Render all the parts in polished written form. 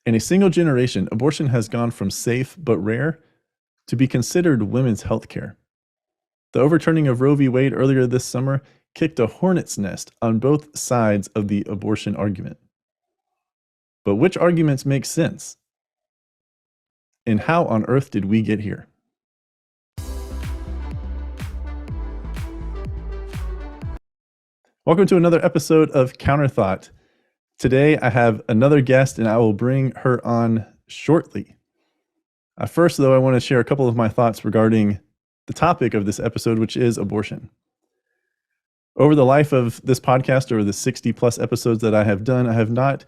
In a single generation, abortion has gone from safe but rare to be considered women's health care. The overturning of Roe v. Wade earlier this summer kicked a hornet's nest on both sides of the abortion argument. But which arguments make sense? And how on earth did we get here? Welcome to another episode of Counterthought. Today I have another guest and I will bring her on shortly. First, though, I want to share a couple of my thoughts regarding the topic of this episode, which is abortion. Over the life of this podcast, over the 60 plus episodes that I have done, I have not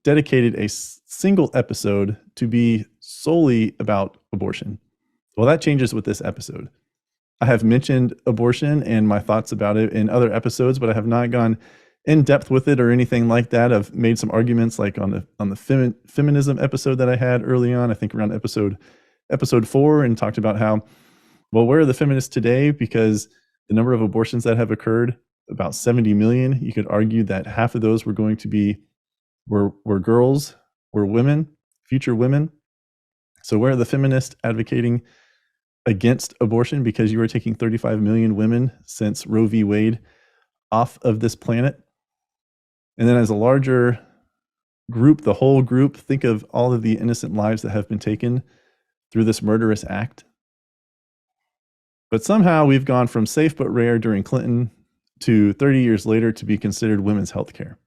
dedicated a single episode to be solely about abortion. Well, that changes with this episode. I have mentioned abortion and my thoughts about it in other episodes, but I have not gone in depth with it or anything like that. I've made some arguments like on the feminism episode that I had early on, I think around episode 4, and talked about how, well, where are the feminists today? Because the number of abortions that have occurred, about 70 million, you could argue that half of those were going to be were girls, were women, future women. So where are the feminists advocating against abortion? Because you are taking 35 million women since Roe v. Wade off of this planet. And then as a larger group, the whole group, think of all of the innocent lives that have been taken through this murderous act. But somehow we've gone from safe but rare during Clinton to 30 years later to be considered women's health care.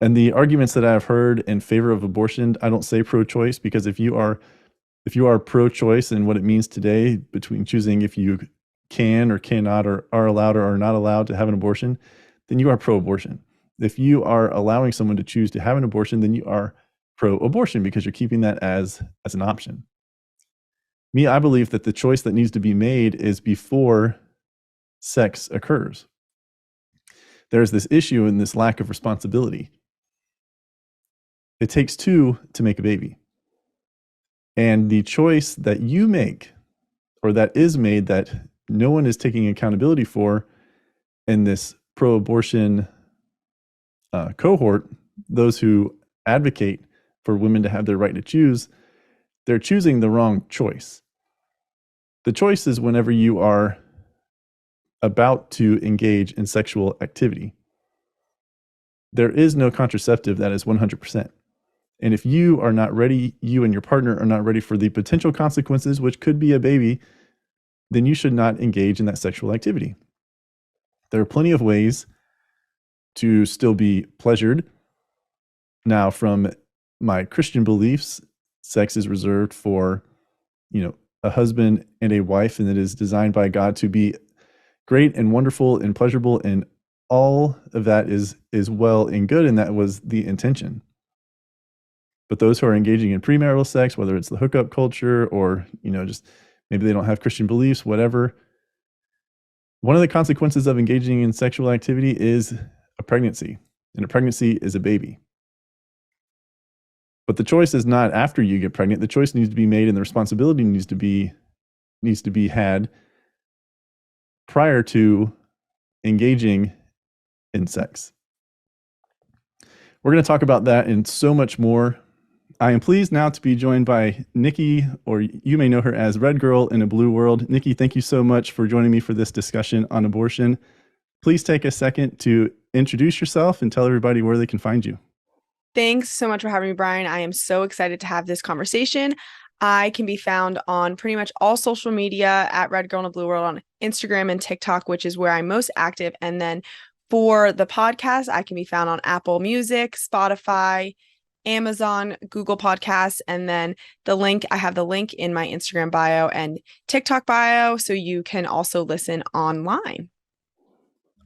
And the arguments that I've heard in favor of abortion, I don't say pro-choice, because if you are pro-choice and what it means today between choosing if you can or cannot or are allowed or are not allowed to have an abortion, then you are pro-abortion. If you are allowing someone to choose to have an abortion, then you are pro-abortion because you're keeping that as an option. Me, I believe that the choice that needs to be made is before sex occurs. There's this issue and this lack of responsibility. It takes two to make a baby. And the choice that you make, or that is made, that no one is taking accountability for in this pro-abortion cohort, those who advocate for women to have their right to choose, they're choosing the wrong choice. The choice is whenever you are about to engage in sexual activity. There is no contraceptive that is 100%. And if you are not ready, you and your partner are not ready for the potential consequences, which could be a baby, then you should not engage in that sexual activity. There are plenty of ways to still be pleasured. Now, from my Christian beliefs, sex is reserved for, a husband and a wife, and it is designed by God to be great and wonderful and pleasurable, and all of that is well and good, and that was the intention. But those who are engaging in premarital sex, whether it's the hookup culture or, just maybe they don't have Christian beliefs, whatever, one of the consequences of engaging in sexual activity is a pregnancy, and a pregnancy is a baby. But the choice is not after you get pregnant. The choice needs to be made and the responsibility needs to be had prior to engaging in sex. We're going to talk about that and so much more. I am pleased now to be joined by Nici, or you may know her as Red Girl in a Blue World. Nici, thank you so much for joining me for this discussion on abortion. Please take a second to introduce yourself and tell everybody where they can find you. Thanks so much for having me, Brian. I am so excited to have this conversation. I can be found on pretty much all social media at Red Girl in a Blue World on Instagram and TikTok, which is where I'm most active. And then for the podcast, I can be found on Apple Music, Spotify, Amazon, Google Podcasts, and then I have the link in my Instagram bio and TikTok bio, so you can also listen online.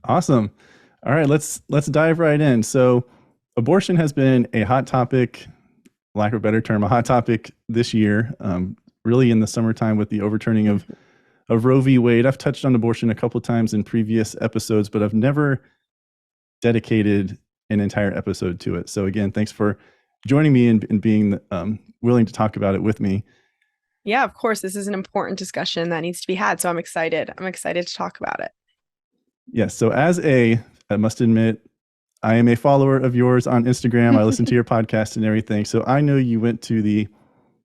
Awesome. All right, let's dive right in. So abortion has been a hot topic, lack of a better term, a hot topic this year, really in the summertime with the overturning of Roe v. Wade. I've touched on abortion a couple of times in previous episodes, but I've never dedicated an entire episode to it. So again, thanks for joining me and being willing to talk about it with me. Yeah, of course. This is an important discussion that needs to be had. So I'm excited. I'm excited to talk about it. Yes. So I must admit, I am a follower of yours on Instagram. I listen to your podcast and everything. So I know you went to the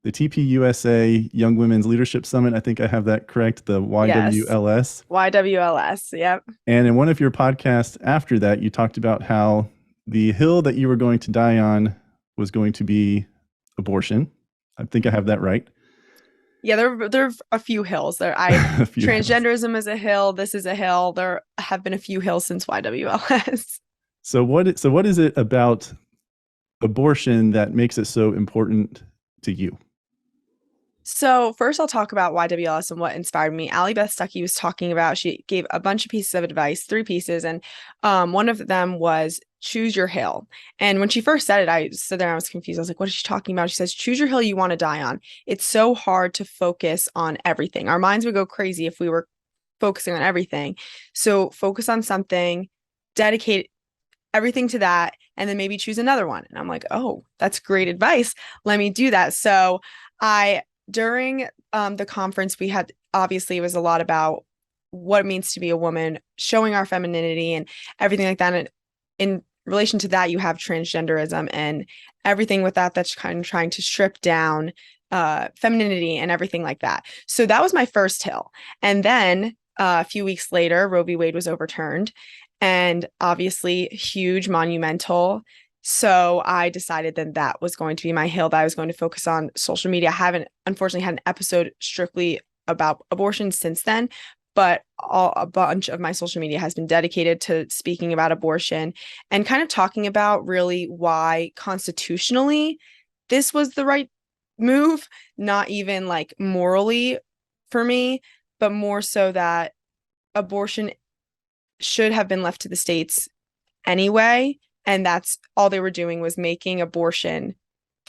TPUSA Young Women's Leadership Summit. I think I have that correct, the YWLS. Yes. YWLS, yep. And in one of your podcasts after that, you talked about how the hill that you were going to die on was going to be abortion. I think I have that right. Yeah, there are a few hills. Transgenderism is a hill. This is a hill. There have been a few hills since YWLS. So what is it about abortion that makes it so important to you? So first I'll talk about YWLS and what inspired me. Allie Beth Stuckey was talking about, she gave a bunch of pieces of advice, 3 pieces. And one of them was choose your hill. And when she first said it, I stood there and I was confused. I was like, what is she talking about? She says, choose your hill you want to die on. It's so hard to focus on everything. Our minds would go crazy if we were focusing on everything. So focus on something, dedicate everything to that, and then maybe choose another one. And I'm like, oh, that's great advice. Let me do that. So during the conference, we had, obviously, it was a lot about what it means to be a woman, showing our femininity and everything like that. And in relation to that, you have transgenderism and everything with that, that's kind of trying to strip down femininity and everything like that. So that was my first hill. And then a few weeks later, Roe v. Wade was overturned, and obviously huge, monumental. So I decided that was going to be my hill, that I was going to focus on social media. I haven't, unfortunately, had an episode strictly about abortion since then, but a bunch of my social media has been dedicated to speaking about abortion and kind of talking about really why constitutionally this was the right move, not even like morally for me, but more so that abortion should have been left to the states anyway. And that's all they were doing, was making abortion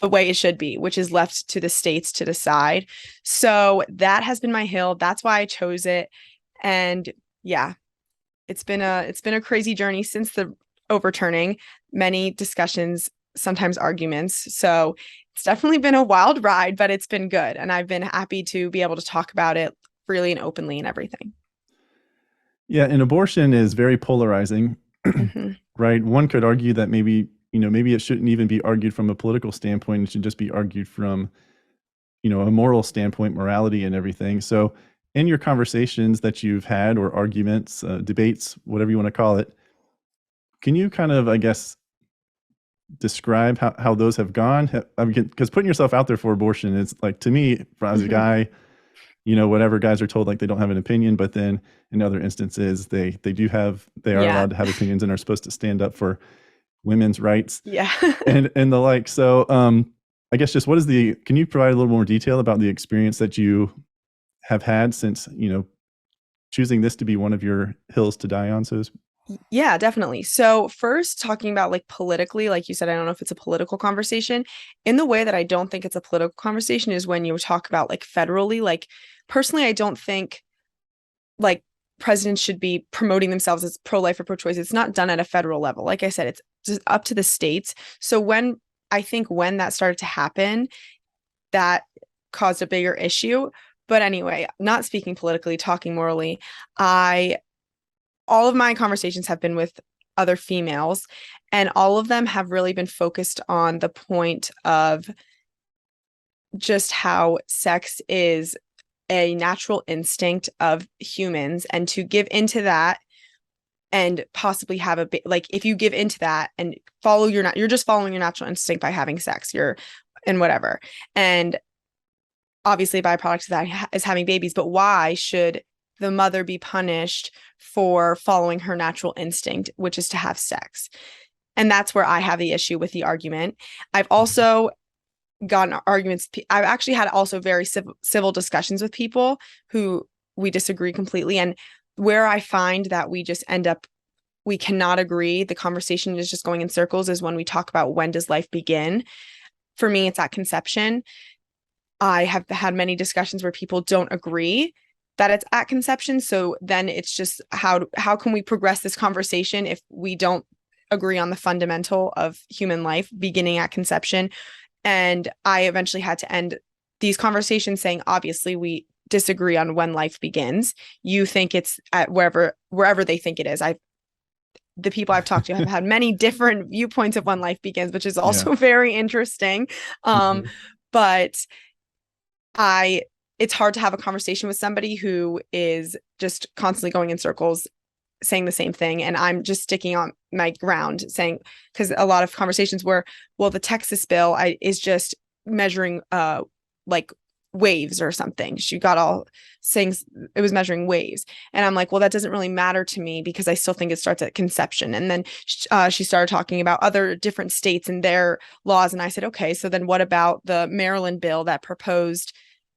the way it should be, which is left to the states to decide. So that has been my hill. That's why I chose it. And yeah, it's been a crazy journey since the overturning, many discussions, sometimes arguments. So it's definitely been a wild ride, but it's been good. And I've been happy to be able to talk about it freely and openly and everything. Yeah, and abortion is very polarizing, right? One could argue that maybe it shouldn't even be argued from a political standpoint. It should just be argued from, a moral standpoint, morality and everything. So in your conversations that you've had, or arguments, debates, whatever you want to call it, can you kind of, I guess, describe how those have gone? Because putting yourself out there for abortion is, like, to me, as a guy, whatever, guys are told like they don't have an opinion, but then in other instances they are allowed to have opinions and are supposed to stand up for women's rights. Yeah. and the like. So I guess just can you provide a little more detail about the experience that you have had since, choosing this to be one of your hills to die on? So yeah, definitely. So first, talking about like politically, like you said, I don't know if it's a political conversation. In the way that I don't think it's a political conversation is when you talk about like federally. Like personally, I don't think like presidents should be promoting themselves as pro-life or pro-choice. It's not done at a federal level. Like I said, it's just up to the states. So when that started to happen, that caused a bigger issue. But anyway, not speaking politically, talking morally, all of my conversations have been with other females, and all of them have really been focused on the point of just how sex is a natural instinct of humans, and to give into that and possibly have like, if you give into that and you're just following your natural instinct by having sex, and whatever. And obviously a byproduct of that is having babies, but why should the mother be punished for following her natural instinct, which is to have sex? And that's where I have the issue with the argument. I've also gotten arguments. I've actually had also very civil discussions with people who we disagree completely. And where I find that we cannot agree, the conversation is just going in circles, is when we talk about when does life begin. For me, it's at conception. I have had many discussions where people don't agree that it's at conception. So then it's just how can we progress this conversation if we don't agree on the fundamental of human life beginning at conception? And I eventually had to end these conversations saying, obviously, we disagree on when life begins. You think it's at wherever they think it is. the people I've talked to have had many different viewpoints of when life begins, which is also very interesting. But it's hard to have a conversation with somebody who is just constantly going in circles saying the same thing, and I'm just sticking on my ground saying, because a lot of conversations where, well, the Texas bill is just measuring like waves or something. She got all saying it was measuring waves, and I'm like, well, that doesn't really matter to me because I still think it starts at conception. And then she started talking about other different states and their laws, and I said, okay, so then what about the Maryland bill that proposed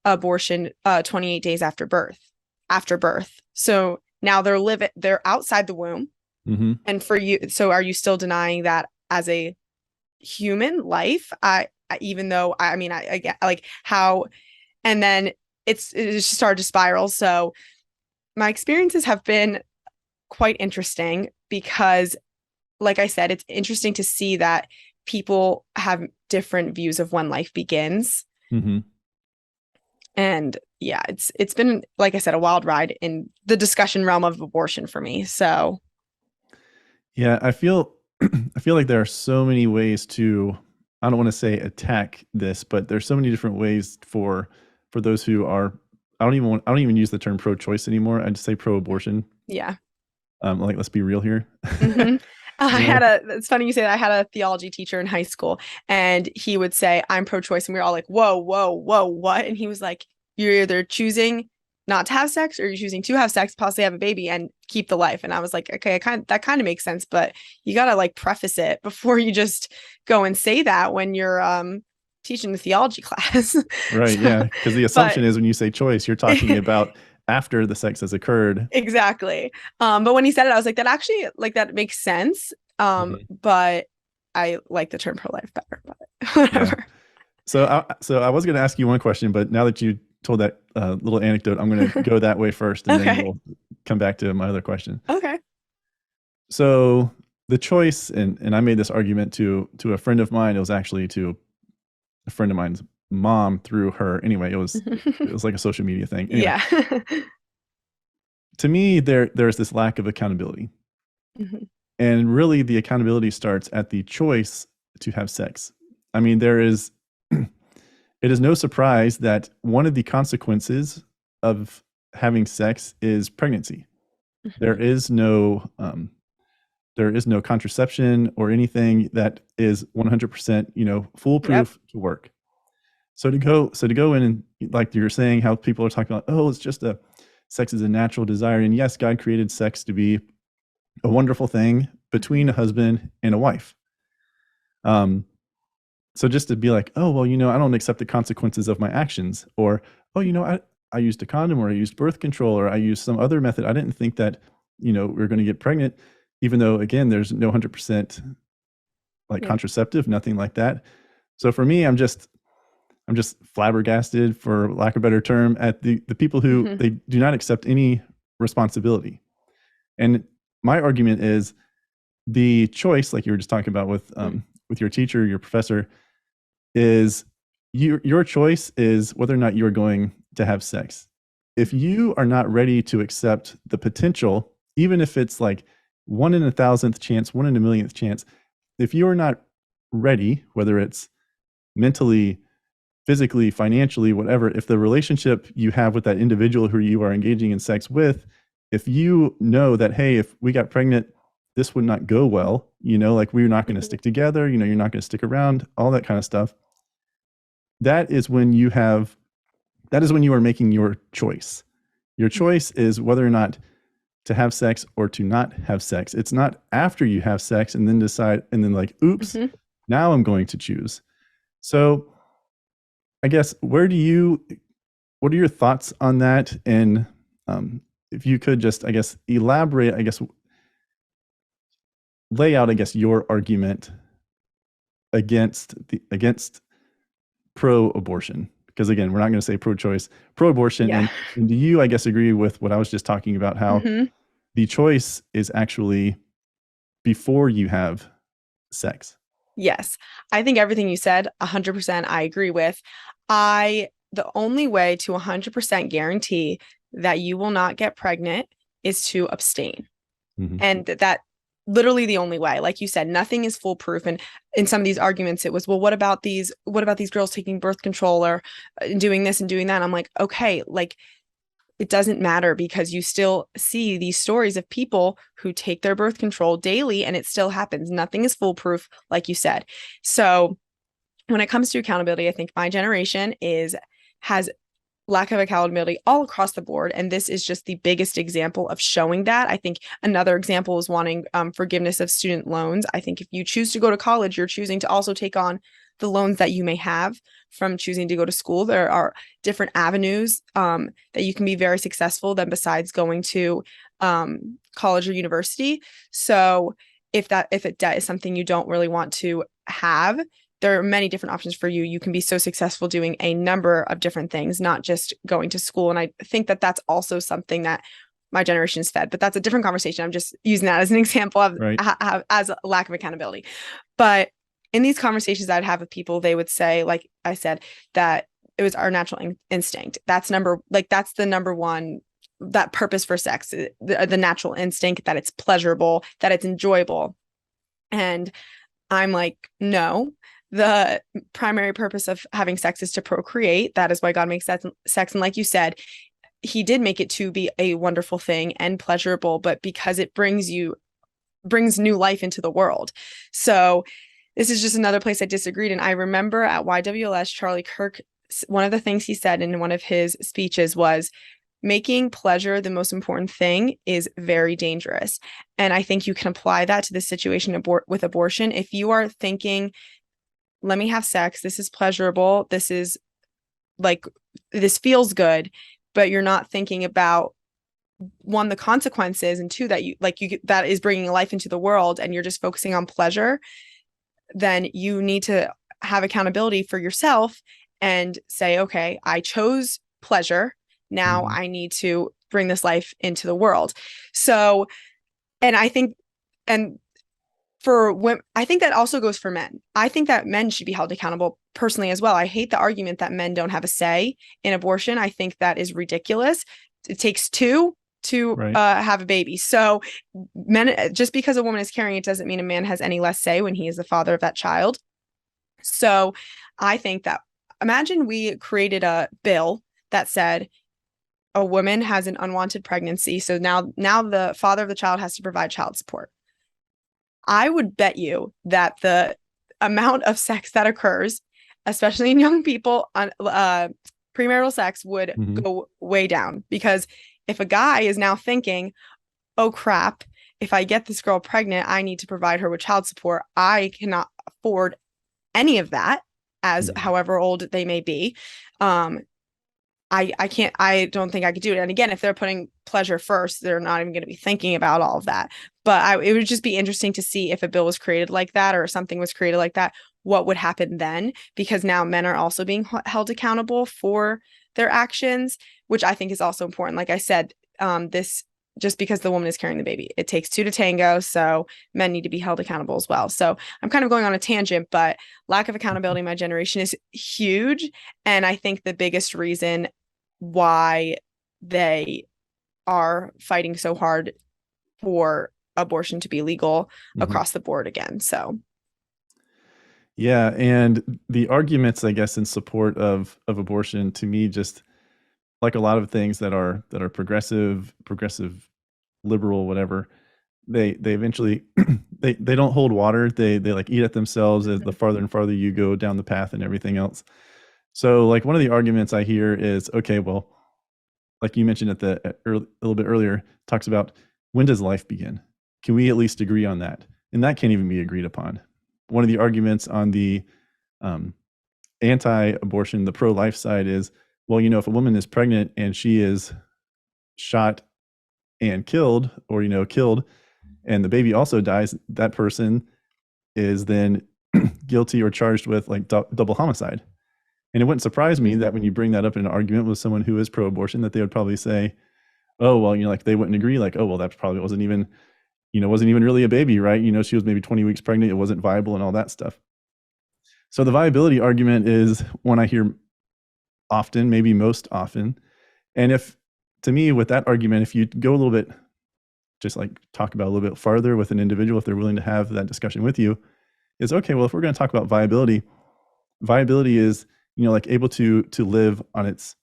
abortion 28 days after birth? So now they're outside the womb. And for you, so are you still denying that as a human life? Even though I get like how, and then it just started to spiral. So my experiences have been quite interesting because, like I said, it's interesting to see that people have different views of when life begins. And yeah, it's been, like I said, a wild ride in the discussion realm of abortion for me. So yeah, I feel like there are so many ways to, I don't want to say attack this, but there's so many different ways for those who are, I don't even use the term pro-choice anymore. I just say pro-abortion. Yeah. Like, let's be real here. It's funny you say that. I had a theology teacher in high school, and he would say, I'm pro-choice. And we were all like, whoa, what? And he was like, you're either choosing not to have sex or you're choosing to have sex, possibly have a baby and keep the life. And I was like, okay, that kind of makes sense, but you got to like preface it before you just go and say that when you're teaching the theology class. Right. Yeah. Because the assumption is when you say choice, you're talking about after the sex has occurred. Exactly. But when he said it, I was like, that actually, like, that makes sense. But I like the term pro-life better, but whatever. Yeah. So I was going to ask you one question, but now that you told that little anecdote, I'm going to go that way first, and then we'll come back to my other question. Okay. So the choice, and I made this argument to a friend of mine. It was actually to a friend of mine's mom through her. Anyway, it was like a social media thing. Anyway, yeah. To me, there's this lack of accountability. And really the accountability starts at the choice to have sex. I mean, it is no surprise that one of the consequences of having sex is pregnancy. There is no contraception or anything that is 100%, foolproof to work. So to go in and, like you're saying, how people are talking about, oh, it's just sex is a natural desire. And yes, God created sex to be a wonderful thing between a husband and a wife. So just to be like, oh, well, I don't accept the consequences of my actions, or, oh, I used a condom, or I used birth control, or I used some other method. I didn't think that, we're going to get pregnant, even though, again, there's no 100% contraceptive, nothing like that. So for me, I'm just flabbergasted, for lack of a better term, at the people who they do not accept any responsibility. And my argument is the choice, like you were just talking about with your teacher, your professor, is your choice is whether or not you are going to have sex. If you are not ready to accept the potential, even if it's like 1 in 1,000th chance, 1 in a millionth chance, if you are not ready, whether it's mentally, physically, financially, whatever, if the relationship you have with that individual who you are engaging in sex with, if you know that, hey, if we got pregnant, this would not go well, like we're not going to stick together, you're not going to stick around, all that kind of stuff. That is when you are making your choice. Your choice is whether or not to have sex or to not have sex. It's not after you have sex and then decide, and then like, oops, now I'm going to choose. So I guess, what are your thoughts on that? And if you could just, I guess, elaborate, I guess, lay out, I guess, your argument against pro-abortion, because again, we're not going to say pro-choice, pro-abortion. And do you, I guess, agree with what I was just talking about, how the choice is actually before you have sex? Yes. I think everything you said, 100% I agree with. The only way to 100% guarantee that you will not get pregnant is to abstain. And that literally the only way. Like you said, nothing is foolproof. And in some of these arguments, it was, well, what about these girls taking birth control or doing this and doing that? And I'm like, okay, like it doesn't matter, because you still see these stories of people who take their birth control daily and it still happens. Nothing is foolproof, like you said. So when it comes to accountability, I think my generation has lack of accountability all across the board. And this is just the biggest example of showing that. I think another example is wanting forgiveness of student loans. I think if you choose to go to college, you're choosing to also take on the loans that you may have from choosing to go to school. There are different avenues that you can be very successful than besides going to college or university. So if debt is something you don't really want to have, there are many different options for you. You can be so successful doing a number of different things, not just going to school. And I think that that's also something that my generation is fed, but that's a different conversation. I'm just using that as an example of as a lack of accountability. But in these conversations I'd have with people, they would say, like I said, that it was our natural instinct. That's the number one, that purpose for sex, the natural instinct, that it's pleasurable, that it's enjoyable. And I'm like, no. The primary purpose of having sex is to procreate. That is why God makes sex. And like you said, he did make it to be a wonderful thing and pleasurable, but because it brings new life into the world. So this is just another place I disagreed. And I remember at YWLS, Charlie Kirk, one of the things he said in one of his speeches was, making pleasure the most important thing is very dangerous. And I think you can apply that to the situation with abortion. If you are thinking, let me have sex, this is pleasurable, this is like, this feels good, but you're not thinking about, one, the consequences, and two, that is bringing life into the world, and you're just focusing on pleasure, then you need to have accountability for yourself and say, okay, I chose pleasure. Now I need to bring this life into the world. So, and I think, and for women, I think that also goes for men. I think that men should be held accountable personally as well. I hate the argument that men don't have a say in abortion. I think that is ridiculous. It takes two to have a baby. So men, just because a woman is carrying it doesn't mean a man has any less say when he is the father of that child. So I think that, imagine we created a bill that said a woman has an unwanted pregnancy, so now the father of the child has to provide child support. I would bet you that the amount of sex that occurs, especially in young people, on premarital sex, would go way down. Because if a guy is now thinking, oh crap, if I get this girl pregnant, I need to provide her with child support, I cannot afford any of that, as however old they may be, I don't think I could do it. And again, if they're putting pleasure first, they're not even going to be thinking about all of that. But it would just be interesting to see if a bill was created like that, or something was created like that, what would happen then? Because now men are also being held accountable for their actions, which I think is also important. Like I said, this, just because the woman is carrying the baby, it takes two to tango. So men need to be held accountable as well. So I'm kind of going on a tangent, but lack of accountability in my generation is huge. And I think the biggest reason why they are fighting so hard for abortion to be legal across the board again. So yeah, and the arguments, I guess, in support of abortion, to me, just like a lot of things that are progressive, liberal, whatever, they eventually they don't hold water. They like eat at themselves as the farther and farther you go down the path and everything else. So like one of the arguments I hear is, okay, well, like you mentioned a little bit earlier, talks about, when does life begin? Can we at least agree on that? And that can't even be agreed upon. One of the arguments on the anti-abortion, the pro-life side is, well, if a woman is pregnant and she is shot and killed, or, killed, and the baby also dies, that person is then guilty or charged with like double homicide. And it wouldn't surprise me that when you bring that up in an argument with someone who is pro-abortion, that they would probably say, oh, well, like they wouldn't agree, like, oh, well, that probably wasn't even really a baby, right? She was maybe 20 weeks pregnant, it wasn't viable and all that stuff. So the viability argument is one I hear often, maybe most often. And to me, with that argument, if you go a little bit just like talk about a little bit farther with an individual if they're willing to have that discussion with you is, okay, well, if we're going to talk about viability is, like able to live on its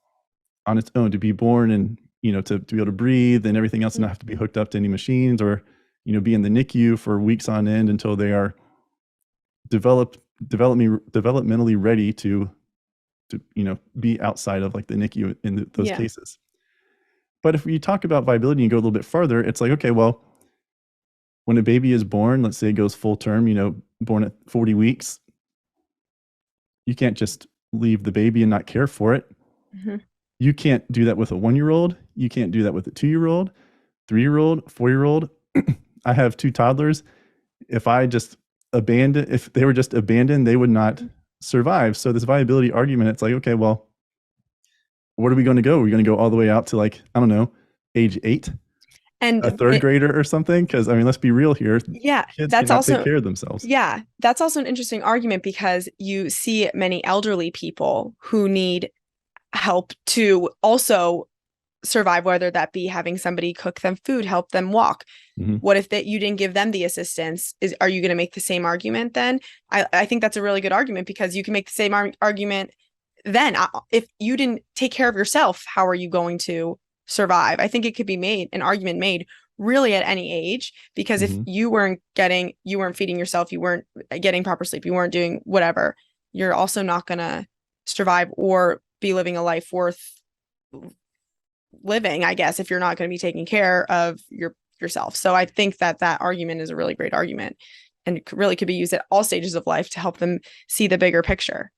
own, to be born and, to be able to breathe and everything else, and not have to be hooked up to any machines or, be in the NICU for weeks on end until they are developmentally ready to be outside of like the NICU in those cases. But if you talk about viability and go a little bit farther, it's like, okay, well, when a baby is born, let's say it goes full term, born at 40 weeks, you can't just leave the baby and not care for it. Mm-hmm. You can't do that with a 1-year-old. You can't do that with a 2-year-old, 3-year-old, 4-year-old. I have 2 toddlers. If they were just abandoned, they would not survive. So this viability argument, it's like, okay, well, where are we going to go? Are we going to go all the way out to like, I don't know, age 8? And a 3rd grader or something? Because I mean, let's be real here. Yeah, kids that's cannot also take care of themselves. Yeah, that's also an interesting argument because you see many elderly people who need help to also survive, whether that be having somebody cook them food, help them walk. Mm-hmm. What if you didn't give them the assistance? Are you going to make the same argument then? I think that's a really good argument because you can make the same argument then. If you didn't take care of yourself, how are you going to survive? I think it could be an argument made really at any age, because if you weren't feeding yourself, you weren't getting proper sleep, you weren't doing whatever, you're also not going to survive or be living a life worth living, I guess, if you're not going to be taking care of yourself. So I think that argument is a really great argument and really could be used at all stages of life to help them see the bigger picture.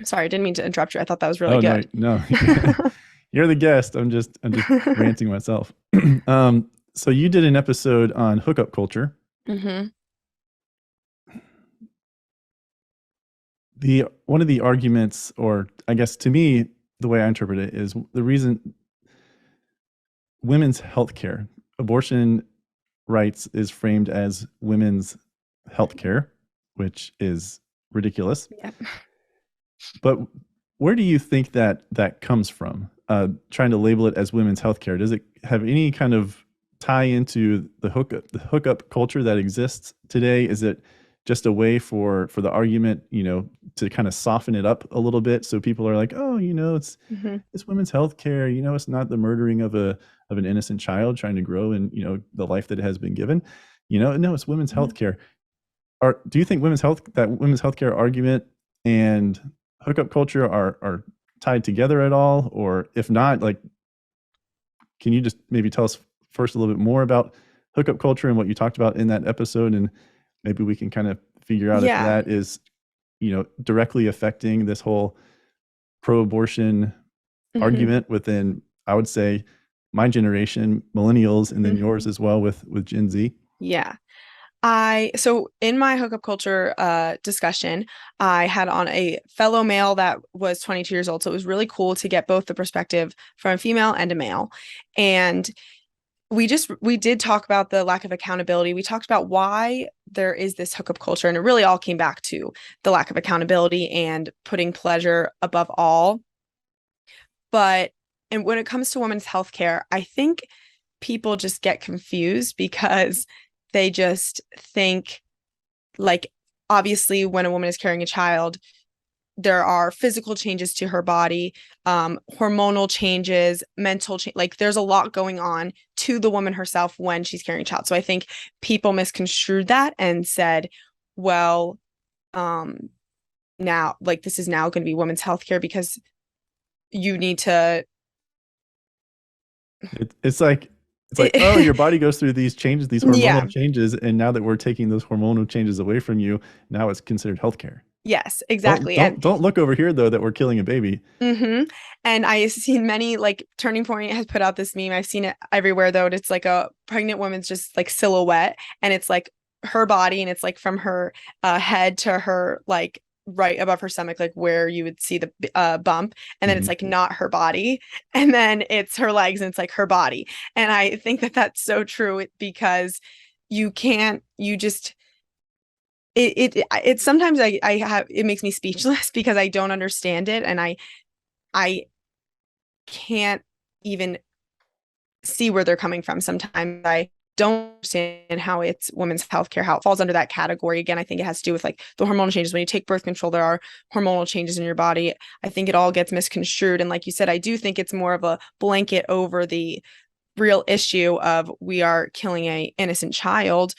Sorry, I didn't mean to interrupt you. I thought that was really good. No. You're the guest. I'm just ranting myself. So you did an episode on hookup culture. Mm-hmm. One of the arguments, or I guess to me, the way I interpret it is the reason women's health care, abortion rights is framed as women's health care, which is ridiculous. Yeah. But where do you think that comes from? Trying to label it as women's healthcare, does it have any kind of tie into the hookup culture that exists today? Is it just a way for the argument, to kind of soften it up a little bit, so people are like, oh, it's women's healthcare. It's not the murdering of an innocent child trying to grow in the life that it has been given. No, it's women's healthcare. Do you think women's healthcare argument and hookup culture are tied together at all? Or if not, like, can you just maybe tell us first a little bit more about hookup culture and what you talked about in that episode, and maybe we can kind of figure out if that is, directly affecting this whole pro-abortion argument within, I would say, my generation, millennials, and then yours as well with Gen Z. Yeah. So in my hookup culture discussion, I had on a fellow male that was 22 years old. So it was really cool to get both the perspective from a female and a male. And we did talk about the lack of accountability. We talked about why there is this hookup culture, and it really all came back to the lack of accountability and putting pleasure above all. And when it comes to women's healthcare, I think people just get confused because they just think, like, obviously when a woman is carrying a child, there are physical changes to her body, hormonal changes, mental change. Like, there's a lot going on to the woman herself when she's carrying a child. So I think people misconstrued that and said, well, now, like, this is now going to be women's healthcare because you need to. It's like, oh, your body goes through these changes, these hormonal changes, and now that we're taking those hormonal changes away from you, now it's considered healthcare. Yes, exactly. Don't look over here, though, that we're killing a baby. Mm-hmm. And I've seen many, like, Turning Point has put out this meme. I've seen it everywhere, though. It's like a pregnant woman's just like silhouette, and it's like her body, and it's like from her head to her, like, right above her stomach, like where you would see the bump, and then it's like not her body, and then it's her legs, and it's like her body. And I think that that's so true, because it sometimes it makes me speechless because I don't understand it, and I can't even see where they're coming from. Sometimes I don't understand how it's women's healthcare, how it falls under that category. Again, I think it has to do with like the hormonal changes. When you take birth control, there are hormonal changes in your body. I think it all gets misconstrued. And like you said, I do think it's more of a blanket over the real issue of we are killing a innocent child.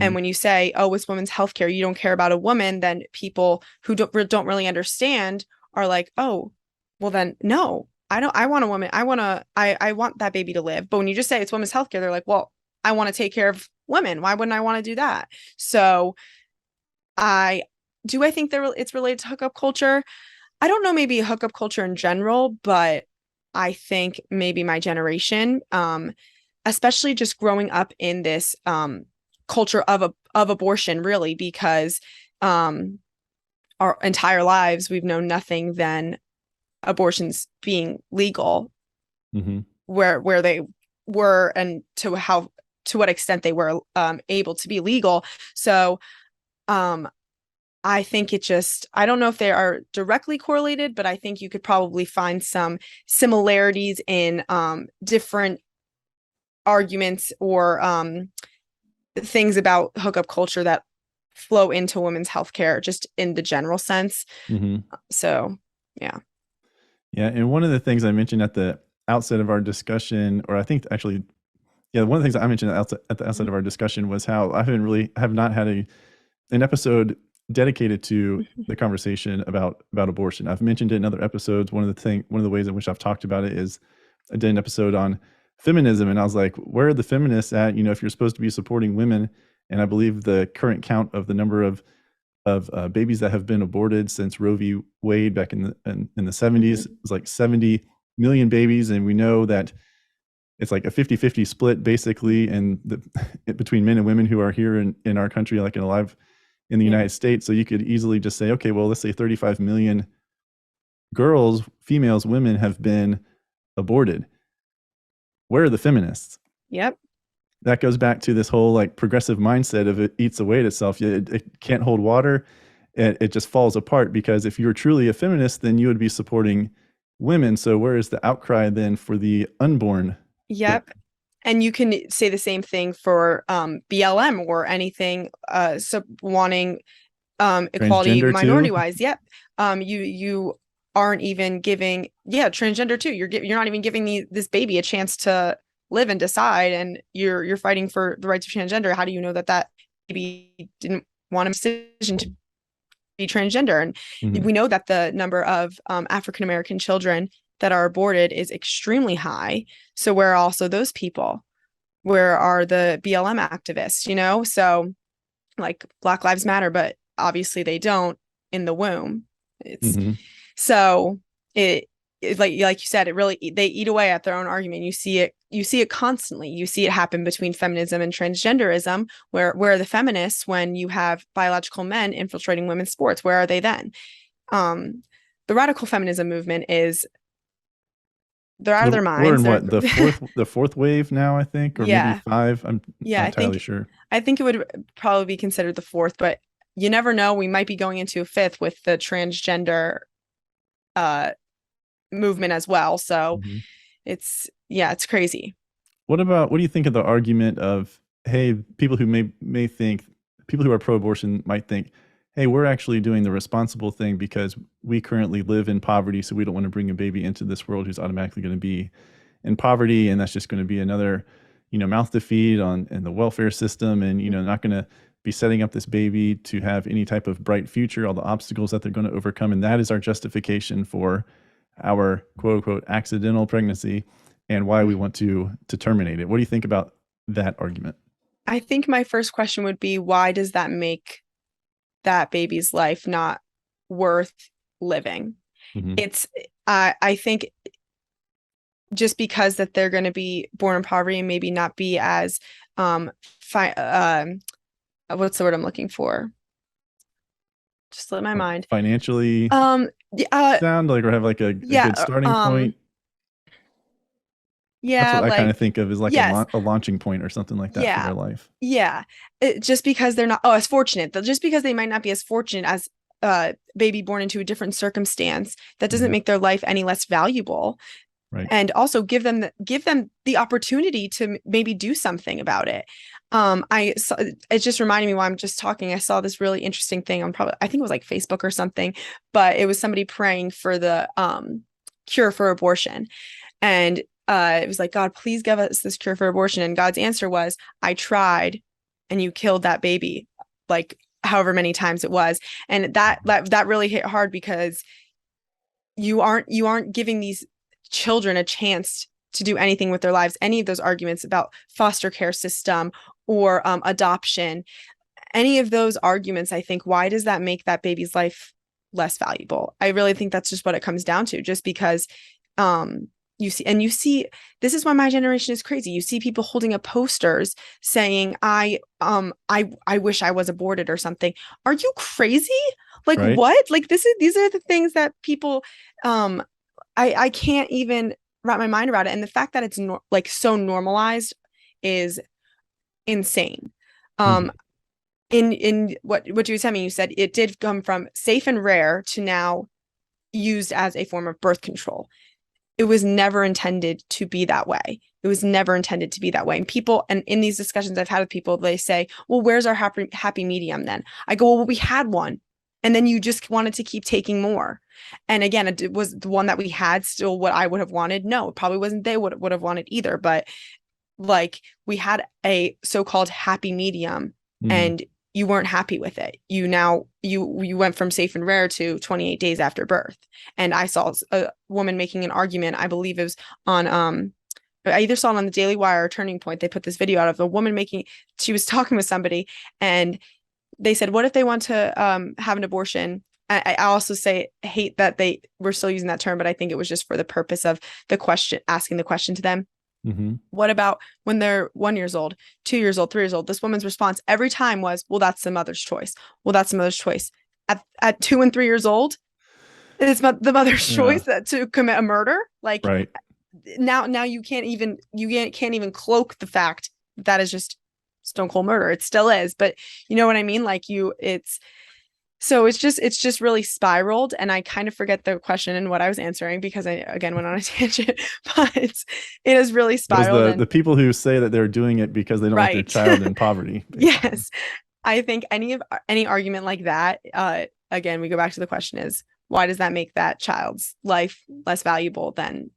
And when you say, oh, it's women's healthcare, you don't care about a woman, then people who don't really understand are like, oh, well then no, I don't. I want a woman. I want that baby to live. But when you just say it's women's healthcare, they're like, well, I want to take care of women. Why wouldn't I want to do that? So I think it's related to hookup culture. I don't know, maybe hookup culture in general, but I think maybe my generation, especially just growing up in this culture of abortion, really, because our entire lives we've known nothing than abortions being legal, where they were, and to what extent they were able to be legal. So I think I don't know if they are directly correlated, but I think you could probably find some similarities in different arguments or things about hookup culture that flow into women's healthcare, just in the general sense. So, yeah. Yeah. And one of the things I mentioned at the outset of our discussion, or I think actually, yeah, one of the things I mentioned at the outset of our discussion was how I have not had an episode dedicated to the conversation about abortion. I've mentioned it in other episodes. One of the ways in which I've talked about it is I did an episode on feminism, and I was like, where are the feminists at? If you're supposed to be supporting women, and I believe the current count of the number of babies that have been aborted since Roe v. Wade back in the 70s was like 70 million babies, and we know that it's like a 50-50 split basically, and between men and women who are here in our country, like alive in the United States. So you could easily just say, okay, well, let's say 35 million girls, females, women have been aborted. Where are the feminists? Yep. That goes back to this whole like progressive mindset of it eats away at itself. It can't hold water. It just falls apart, because if you were truly a feminist, then you would be supporting women. So where is the outcry then for the unborn? Yep. And you can say the same thing for BLM or anything, so wanting equality minority wise. Yep. You aren't even giving, transgender too. You're not even giving this baby a chance to live and decide, and you're fighting for the rights of transgender. How do you know that baby didn't want a decision to be transgender? And we know that the number of African American children that are aborted is extremely high. So where are also those people? Where are the BLM activists? So like Black Lives Matter, but obviously they don't in the womb. It's so it like you said, it really, they eat away at their own argument. You see it constantly. You see it happen between feminism and transgenderism, where are the feminists when you have biological men infiltrating women's sports? Where are they then? The radical feminism movement they're out of their minds. We're in the fourth wave now, I think, or maybe five. I'm not entirely sure. I think it would probably be considered the fourth, but you never know. We might be going into a fifth with the transgender movement as well. So it's crazy. What do you think of the argument of, hey, people who may think, people who are pro-abortion might think, hey, we're actually doing the responsible thing because we currently live in poverty, so we don't want to bring a baby into this world who's automatically going to be in poverty, and that's just going to be another, mouth to feed in the welfare system, and not going to be setting up this baby to have any type of bright future, all the obstacles that they're going to overcome, and that is our justification for our quote unquote accidental pregnancy and why we want to terminate it. What do you think about that argument? I think my first question would be, why does that make that baby's life not worth living? It's I think just because that they're going to be born in poverty and maybe not be as what's the word I'm looking for? Just let my mind. Financially sound like, or have like a good starting point. That's what I kind of think of as like a launching point or something like that for their life. Yeah. Just because they're not as fortunate, just because they might not be as fortunate as a baby born into a different circumstance, that doesn't make their life any less valuable. Right. and also give them the opportunity to maybe do something about it. It just reminded me while I'm just talking, I saw this really interesting thing on I think it was like Facebook or something, but it was somebody praying for the cure for abortion. And it was like, God, please give us this cure for abortion. And God's answer was, I tried and you killed that baby, like however many times it was. And that really hit hard, because you aren't giving these children a chance to do anything with their lives. Any of those arguments about foster care system or adoption, any of those arguments, I think, why does that make that baby's life less valuable? I really think that's just what it comes down to, just because you see, this is why my generation is crazy. You see people holding up posters saying, I wish I was aborted or something. Are you crazy? Like, Right. what? Like, these are the things that people, I can't even wrap my mind around it. And the fact that it's like so normalized is insane. Mhm. In what you were telling me, you said it did come from safe and rare to now used as a form of birth control. It was never intended to be that way. It was never intended to be that way. And people, and in these discussions I've had with people, they say, well, where's our happy medium then? I go, well, we had one. And then you just wanted to keep taking more. And again, it was the one that we had still what I would have wanted? No, it probably wasn't they would have wanted either. But like, we had a so-called happy medium, Mhm. and you weren't happy with it. You went from safe and rare to 28 days after birth. And I saw a woman making an argument, I believe it was on I either saw it on the Daily Wire or Turning Point. They put this video out of a woman she was talking with somebody, and they said, what if they want to have an abortion? I also hate that they were still using that term, but I think it was just for the purpose of asking the question to them. Mhm. What about when they're 1 year old, 2 years old, 3 years old? This woman's response every time was, well, that's the mother's choice. Well, that's the mother's choice. At 2 and 3 years old, it's the mother's Yeah. choice to commit a murder. Like, Right. now you can't even cloak the fact that is just stone cold murder. It still is, but you know what I mean? Like, it's just really spiraled, and I kind of forget the question and what I was answering because I again went on a tangent, but it has really It was spiraled. the people who say that they're doing it because they don't want their Right. child in poverty, basically. Yes. I think any argument like that, again, we go back to the question is, why does that make that child's life less valuable than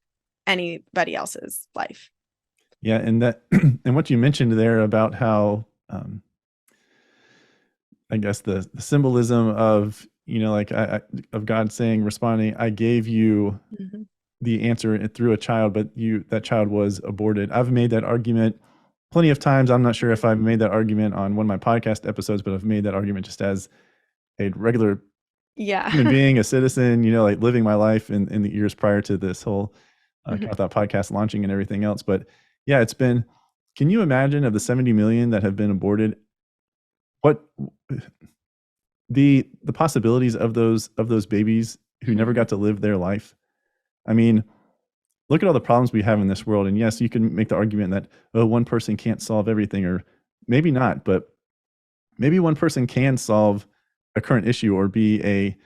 anybody else's life? Yeah, and that and what you mentioned there about how I guess the symbolism of, like of God saying, responding, I gave you Mhm. the answer through a child, but that child was aborted. I've made that argument plenty of times. I'm not sure if I've made that argument on one of my podcast episodes, but I've made that argument just as a regular Yeah. human being, a citizen, like living my life in the years prior to this whole Mhm. Count That podcast launching and everything else. But yeah, can you imagine of the 70 million that have been aborted, what the possibilities of those babies who never got to live their life? I mean, look at all the problems we have in this world. And yes, you can make the argument that, oh, one person can't solve everything, or maybe not, but maybe one person can solve a current issue or be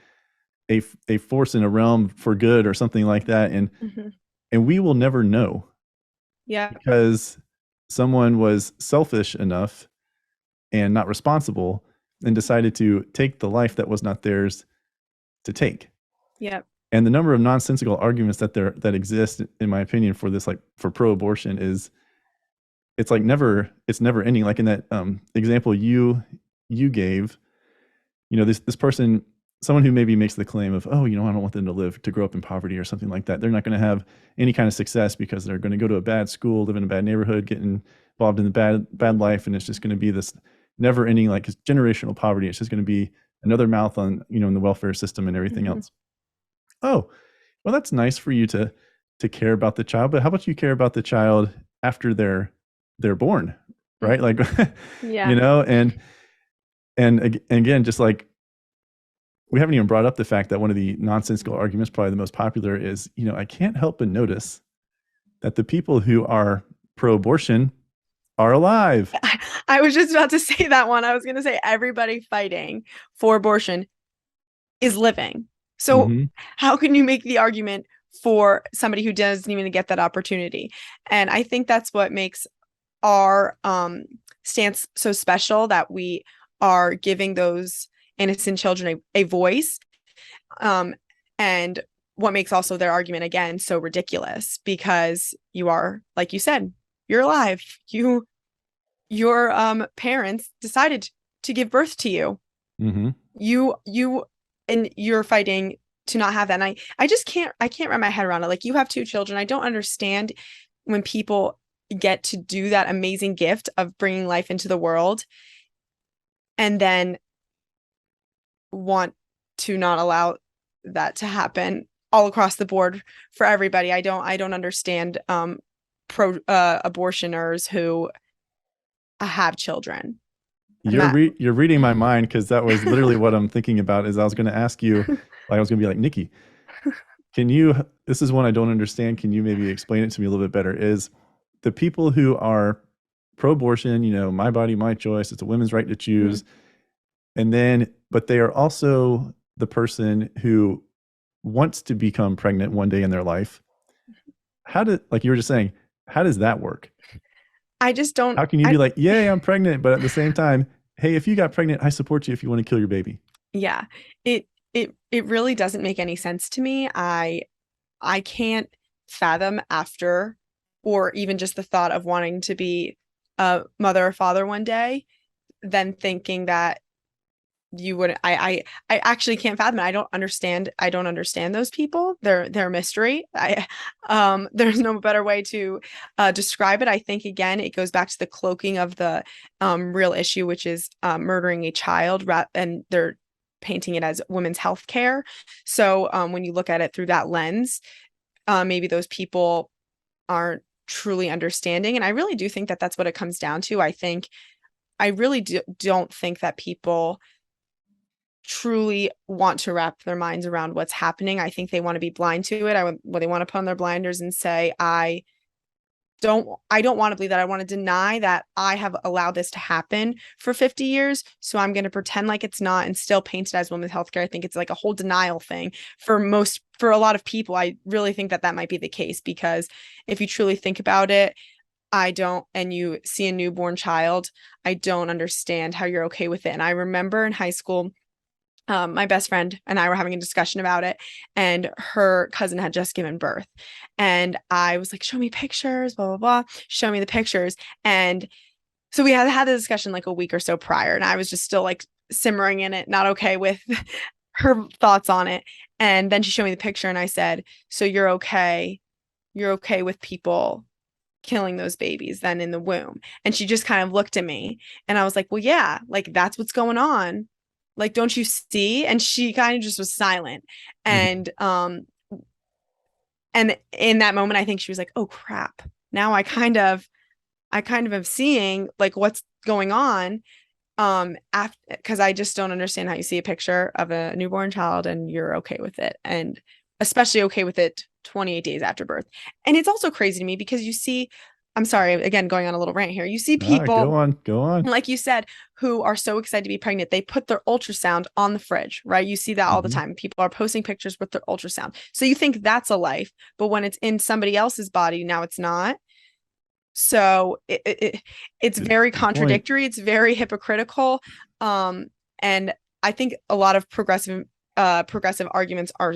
a force in a realm for good or something like that. Mhm. And we will never know Yeah. because someone was selfish enough and not responsible and decided to take the life that was not theirs to take. Yeah. And the number of nonsensical arguments that exist, in my opinion, for this, like for pro-abortion, it's never ending. Like in that example you gave, this person, someone who maybe makes the claim of, oh, I don't want them to grow up in poverty or something like that. They're not going to have any kind of success because they're going to go to a bad school, live in a bad neighborhood, get involved in the bad life, and it's just going to be this never ending, like, generational poverty. It's just going to be another mouth on, in the welfare system and everything else. Oh, well, that's nice for you to care about the child, but how about you care about the child after they're born, right? Like, Yeah. and again, just like, we haven't even brought up the fact that one of the nonsensical arguments, probably the most popular, is, I can't help but notice that the people who are pro-abortion are alive. I was just about to say that one. I was going to say everybody fighting for abortion is living. So how can you make the argument for somebody who doesn't even get that opportunity. And I think that's what makes our stance so special, that we are giving those innocent children a voice. And what makes also their argument again so ridiculous, because you are, like you said, you're alive. Your parents decided to give birth to you. Mm-hmm. And you're fighting to not have that. And I just can't wrap my head around it. Like, you have 2 children. I don't understand when people get to do that amazing gift of bringing life into the world and then want to not allow that to happen all across the board for everybody. I don't understand pro abortioners who have children. You're reading my mind, because that was literally what I'm thinking about. Is I was going to ask you, like, I was going to be like, Nikki, this is one I don't understand. Can you maybe explain it to me a little bit better? Is the people who are pro-abortion, my body, my choice, it's a women's right to choose. Mm-hmm. But they are also the person who wants to become pregnant one day in their life. Like you were just saying, how does that work? I just don't. How can you be like, yay, I'm pregnant, but at the same time, hey, if you got pregnant, I support you if you want to kill your baby. Yeah, it really doesn't make any sense to me. I can't fathom after, or even just the thought of wanting to be a mother or father one day, then thinking that you would. I actually can't fathom it. I don't understand those people. They're a mystery. There's no better way to describe it. I think, again, it goes back to the cloaking of the real issue, which is murdering a child, and they're painting it as women's health care. So when you look at it through that lens, maybe those people aren't truly understanding. And I really do think that that's what it comes down to. I really don't think that people truly want to wrap their minds around what's happening. I think they want to be blind to it. They want to put on their blinders and say, I don't want to believe that. I want to deny that I have allowed this to happen for 50 years. So I'm going to pretend like it's not and still paint it as women's healthcare. I think it's like a whole denial thing for a lot of people. I really think that might be the case, because if you truly think about it, and you see a newborn child, I don't understand how you're okay with it. And I remember in high school, my best friend and I were having a discussion about it, and her cousin had just given birth. And I was like, show me pictures, blah, blah, blah. Show me the pictures. And so we had the discussion like a week or so prior, and I was just still like simmering in it, not okay with her thoughts on it. And then she showed me the picture, and I said, so you're okay with people killing those babies then in the womb? And she just kind of looked at me, and I was like, well, yeah, like that's what's going on. Like, don't you see? And she kind of just was silent. And and in that moment, I think she was like, oh crap. Now I kind of am seeing like what's going on. Because I just don't understand how you see a picture of a newborn child and you're okay with it, and especially okay with it 28 days after birth. And it's also crazy to me because you see, I'm sorry, again, going on a little rant here. You see people, go on. like you said, who are so excited to be pregnant. They put their ultrasound on the fridge, right? You see that all the time. People are posting pictures with their ultrasound. So you think that's a life, but when it's in somebody else's body, now it's not. So it's very contradictory. It's very hypocritical. And I think a lot of progressive arguments are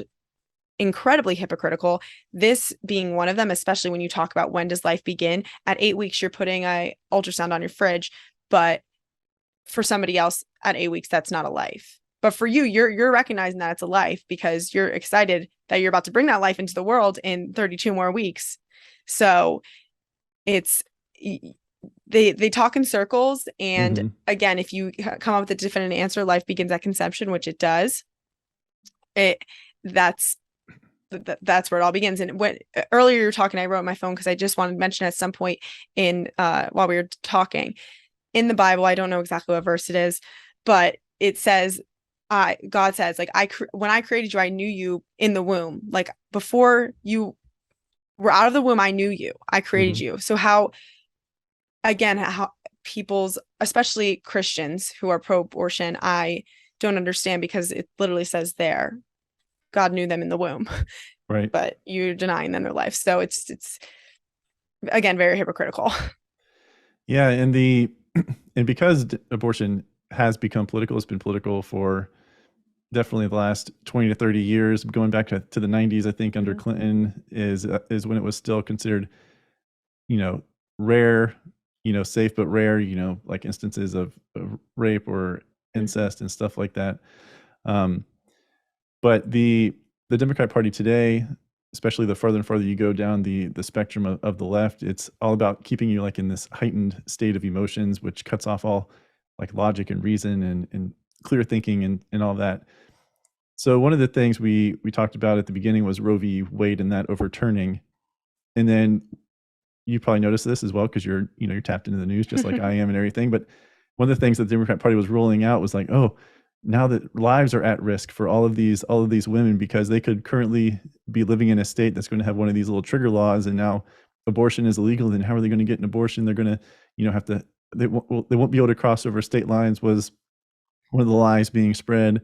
incredibly hypocritical, this being one of them, especially when you talk about when does life begin. At 8 weeks, you're putting a ultrasound on your fridge, but for somebody else at 8 weeks, that's not a life. But for you, you're recognizing that it's a life because you're excited that you're about to bring that life into the world in 32 more weeks. So it's they talk in circles. And again, if you come up with a definite answer, life begins at conception, which it does. That's where it all begins. And when earlier you were talking, I wrote my phone because I just wanted to mention at some point in while we were talking in the Bible, I don't know exactly what verse it is, but it says, God says, like, when I created you, I knew you in the womb. Like before you were out of the womb, I knew you. I created you. So how people's, especially Christians who are pro-abortion, I don't understand, because it literally says there, God knew them in the womb, Right. but you're denying them their life. So it's again very hypocritical. Yeah, and because abortion has become political, it's been political for definitely the last 20 to 30 years, going back to the 90s. I think under Clinton is when it was still considered, rare, safe but rare, like instances of rape or incest and stuff like that. But the Democrat Party today, especially the further and further you go down the spectrum of the left, it's all about keeping you like in this heightened state of emotions, which cuts off all like logic and reason and clear thinking and all that. So one of the things we talked about at the beginning was Roe v. Wade and that overturning. And then you probably noticed this as well because you're tapped into the news just like I am and everything. But one of the things that the Democrat Party was rolling out was like, oh, now that lives are at risk for all of these women because they could currently be living in a state that's going to have one of these little trigger laws, and now abortion is illegal. Then how are they going to get an abortion? They're going to have to they won't be able to cross over state lines. Was one of the lies being spread.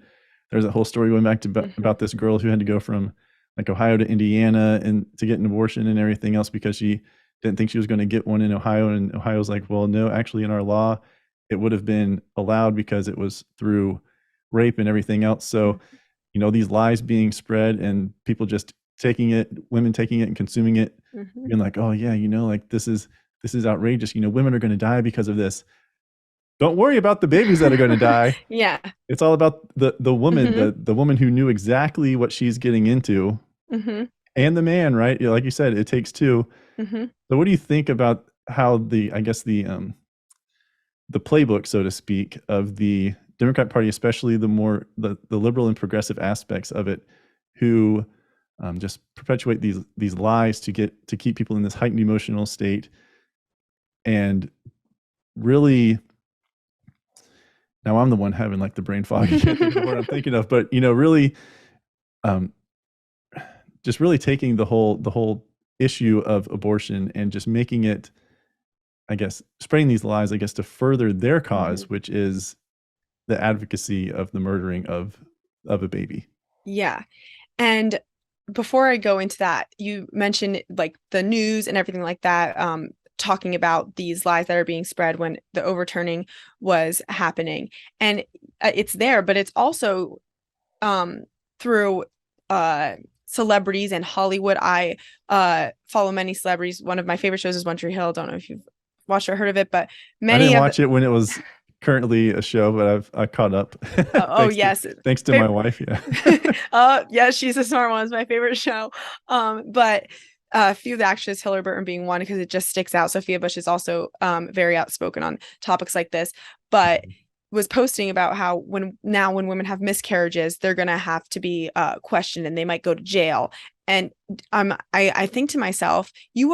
There's a whole story going back to about this girl who had to go from like Ohio to Indiana and to get an abortion and everything else because she didn't think she was going to get one in Ohio. And Ohio's like, well, no, actually in our law, it would have been allowed because it was through rape and everything else. So, these lies being spread and people just taking it, women taking it and consuming it, being like, oh yeah, like this is outrageous. Women are going to die because of this. Don't worry about the babies that are going to die. Yeah. It's all about the woman, the woman who knew exactly what she's getting into, and the man, right? Like you said, it takes two. So what do you think about how the playbook, so to speak, of the Democrat Party, especially the liberal and progressive aspects of it, who just perpetuate these lies to keep people in this heightened emotional state, and really, now I'm the one having like the brain fog. I can't think of what I'm thinking of, but really, just really taking the whole issue of abortion and just making it, I guess, spreading these lies, I guess, to further their cause, which is the advocacy of the murdering of a baby. Yeah. And before I go into that, you mentioned like the news and everything like that, talking about these lies that are being spread when the overturning was happening. And it's there, but it's also through celebrities and Hollywood. I follow many celebrities. One of my favorite shows is One Tree Hill. Don't know if you've watched or heard of it, but I didn't watch it when it was currently a show, but I caught up. Yes. Thanks to my wife. Yeah. Yeah, she's a smart one. It's my favorite show. But a few of the actresses, Hillary Burton being one, because it just sticks out. Sophia Bush is also very outspoken on topics like this, but was posting about how when women have miscarriages, they're going to have to be questioned and they might go to jail. And I think to myself, you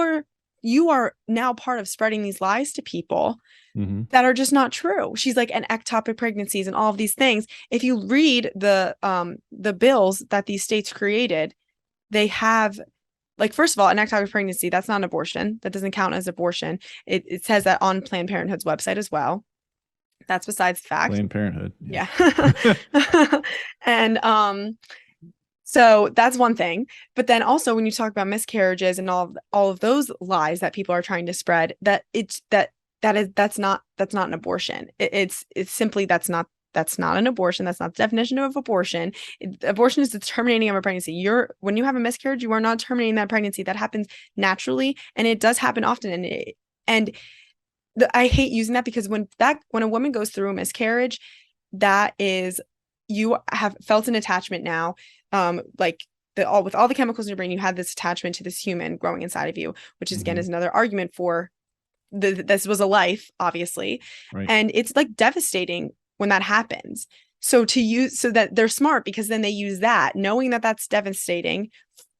are now part of spreading these lies to people that are just not true. She's like, and ectopic pregnancies and all of these things. If you read the bills that these states created, they have, like, first of all, an ectopic pregnancy, that's not an abortion. That doesn't count as abortion. It says that on Planned Parenthood's website as well. That's besides the fact. Planned Parenthood. Yeah. And so that's one thing. But then also when you talk about miscarriages and all of those lies that people are trying to spread, that's not an abortion. It's simply that's not an abortion. That's not the definition of abortion. Abortion is the terminating of a pregnancy. When you have a miscarriage, you are not terminating that pregnancy. That happens naturally, and it does happen often. I hate using that because when a woman goes through a miscarriage, that is, you have felt an attachment now, with all the chemicals in your brain, you have this attachment to this human growing inside of you, which is again is another argument for this was a life, obviously, right. And it's like devastating when that happens. So that they're smart, because then they use that, knowing that that's devastating.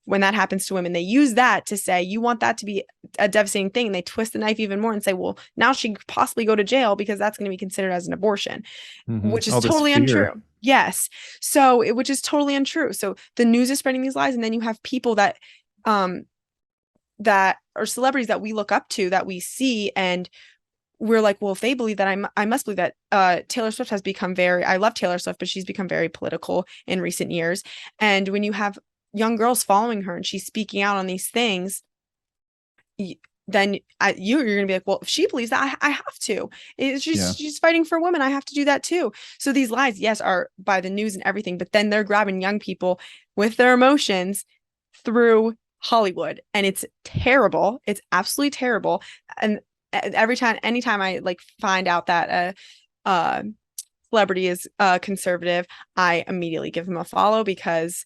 When that happens to women, they use that to say, you want that to be a devastating thing. And they twist the knife even more and say, well, now she could possibly go to jail because that's going to be considered as an abortion, which is totally untrue. Yes. So which is totally untrue. So the news is spreading these lies. And then you have people that are celebrities that we look up to, that we see, and we're like, well, if they believe that, I must believe that. Taylor Swift has become I love Taylor Swift, but she's become very political in recent years. And when you have young girls following her and she's speaking out on these things, then you're going to be like, well, if she believes that, I have to. She's fighting for women. I have to do that too. So these lies, yes, are by the news and everything, but then they're grabbing young people with their emotions through Hollywood, and it's terrible. It's absolutely terrible. And anytime I like find out that a celebrity is conservative, I immediately give them a follow because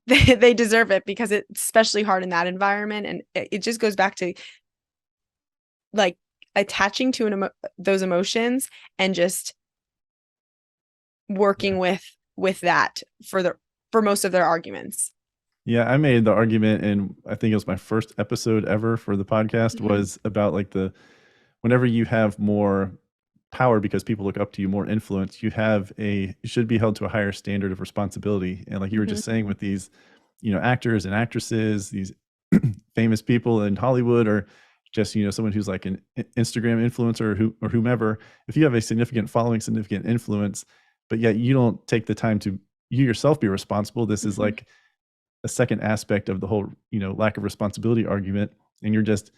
they deserve it, because it's especially hard in that environment. And it just goes back to like attaching to those emotions and just working with that for most of their arguments. Yeah, I made the argument, and I think it was my first episode ever for the podcast, was about like whenever you have more power because people look up to you, more influence, you should be held to a higher standard of responsibility. And like you were just saying with these, actors and actresses, these famous people in Hollywood, or just, someone who's like an Instagram influencer or whomever, if you have a significant following, significant influence, but yet you don't take the time to you yourself be responsible, this is like a second aspect of the whole, lack of responsibility argument. And you're just,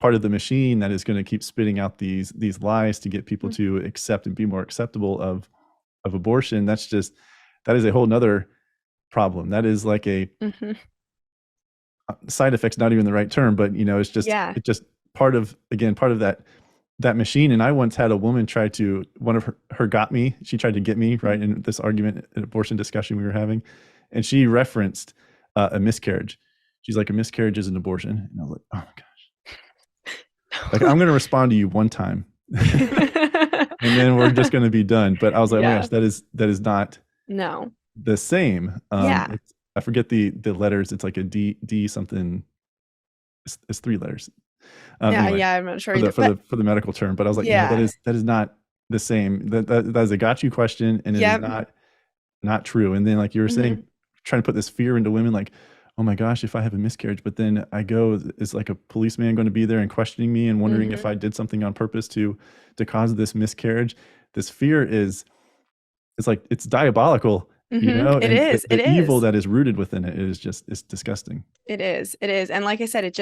part of the machine that is going to keep spitting out these lies to get people to accept and be more acceptable of abortion. That is a whole nother problem. That is like a side effect's not even the right term, but it's just, it's just part of that machine. And I once had a woman one of her got me, she tried to get me right in this argument, an abortion discussion we were having. And she referenced a miscarriage. She's like, a miscarriage is an abortion. And I was like, oh my gosh. Like, I'm going to respond to you one time. And then we're just going to be done. But I was like, oh my gosh, that is not the same. I forget the letters. It's like a D something. It's 3 letters. Anyway, I'm not sure for the medical term. But I was like, that is not the same. That is a got you question, and it is not true. And then like you were saying, trying to put this fear into women, like, oh my gosh, if I have a miscarriage, but then I go, is like a policeman going to be there and questioning me and wondering if I did something on purpose to cause this miscarriage? This fear it's like, it's diabolical, It is. The evil that is rooted within it is just, it's disgusting. It is. And like I said,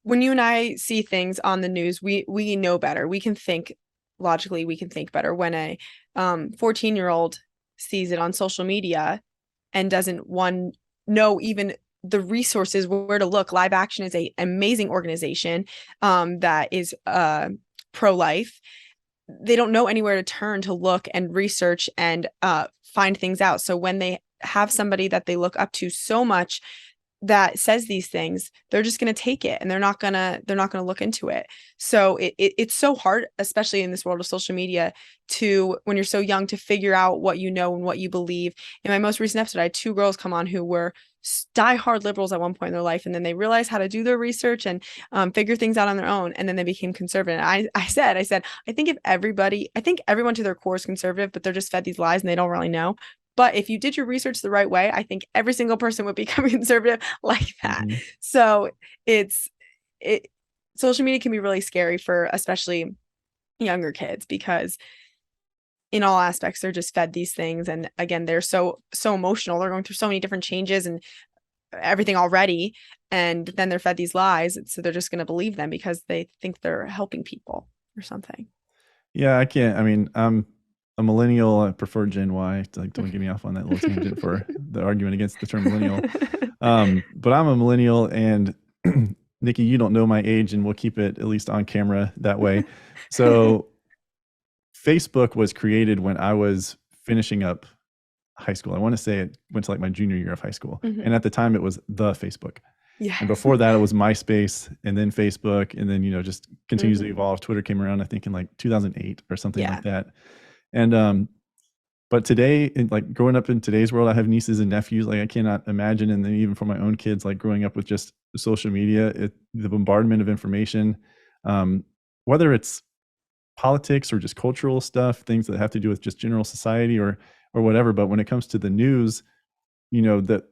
when you and I see things on the news, we know better. We can think logically, we can think better. When a 14-year-old sees it on social media and doesn't know even the resources where to look. Live Action is an amazing organization that is pro-life. They don't know anywhere to turn to look and research and find things out. So when they have somebody that they look up to so much that says these things, they're just going to take it, and they're not going to look into it. So it's so hard, especially in this world of social media, when you're so young, to figure out what you know and what you believe. In my most recent episode, I had 2 girls come on who were diehard liberals at one point in their life, and then they realized how to do their research and figure things out on their own, and then they became conservative. And I said, I think everyone to their core is conservative, but they're just fed these lies and they don't really know. But if you did your research the right way, I think every single person would become conservative like that. So social media can be really scary for especially younger kids, because in all aspects, they're just fed these things. And again, they're so emotional. They're going through so many different changes and everything already. And then they're fed these lies. So they're just going to believe them because they think they're helping people or something. Yeah, I'm a millennial. I prefer Gen Y. Like, don't get me off on that little tangent for the argument against the term millennial. But I'm a millennial, and Nikki, you don't know my age, and we'll keep it at least on camera that way. So Facebook was created when I was finishing up high school. I want to say it went to like my junior year of high school. And at the time it was the Facebook. And before that it was MySpace, and then Facebook, and then, just continues to evolve. Twitter came around, I think, in like 2008 or something like that. And but today, like growing up in today's world, I have nieces and nephews. Like, I cannot imagine, and then even for my own kids, like growing up with just social media, the bombardment of information, whether it's politics or just cultural stuff, things that have to do with just general society or whatever. But when it comes to the news, that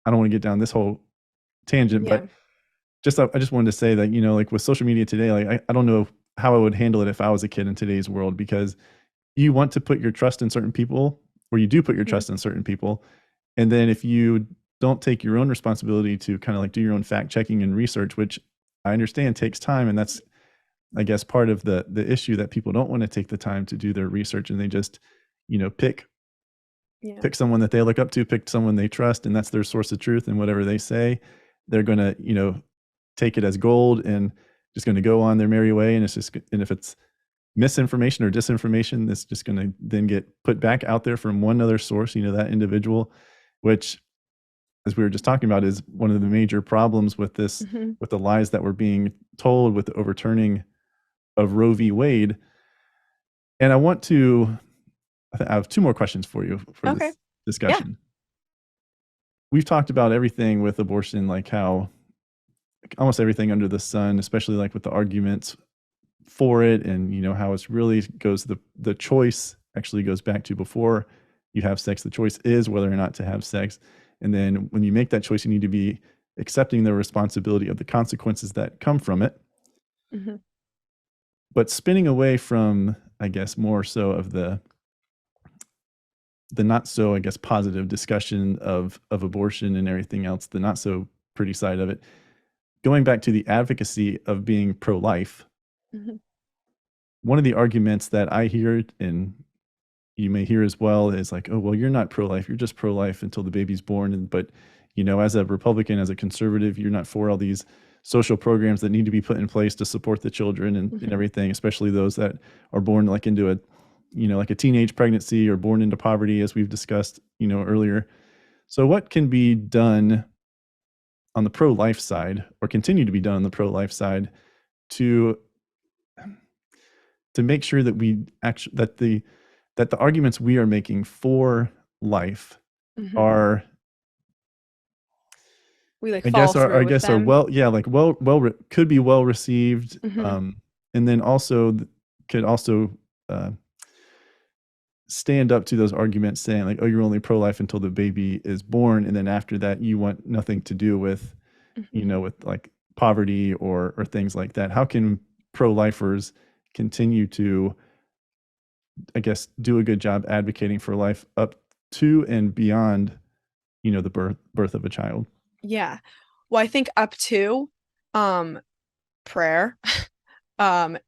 I don't want to get down this whole tangent, but I just wanted to say that, like with social media today, like I don't know how I would handle it if I was a kid in today's world, because you want to put your trust in certain people, or you do put your trust in certain people. And then if you don't take your own responsibility to kind of like do your own fact checking and research, which I understand takes time, and that's, I guess, part of the issue, that people don't want to take the time to do their research, and they just, pick someone that they look up to, pick someone they trust, and that's their source of truth, and whatever they say, they're going to, take it as gold and just going to go on their merry way. And if it's misinformation or disinformation, that's just going to then get put back out there from one other source, that individual, which, as we were just talking about, is one of the major problems with this, with the lies that were being told with the overturning of Roe v. Wade. And I have two more questions for you for this discussion. Yeah. We've talked about everything with abortion, like how almost everything under the sun, especially like with the arguments for it, and how it's really goes, the choice actually goes back to before you have sex. The choice is whether or not to have sex, and then when you make that choice, you need to be accepting the responsibility of the consequences that come from it. But spinning away from, I guess, more so of the not so, I guess, positive discussion of abortion and everything else, the not so pretty side of it, going back to the advocacy of being pro-life. One of the arguments that I hear, and you may hear as well, is like, oh, well, you're not pro-life, you're just pro-life until the baby's born. But as a Republican, as a conservative, you're not for all these social programs that need to be put in place to support the children and everything, especially those that are born like into a, like a teenage pregnancy, or born into poverty, as we've discussed, earlier. So what can be done on the pro-life side, or continue to be done on the pro-life side, to make sure that we actually, that the arguments we are making for life are, I guess are could be well received, and then also could also stand up to those arguments, saying like, oh, you're only pro-life until the baby is born, and then after that you want nothing to do with with like poverty or things like that. How can pro-lifers continue to, I guess, do a good job advocating for life up to and beyond the birth of a child? Yeah. Well, I think up to prayer,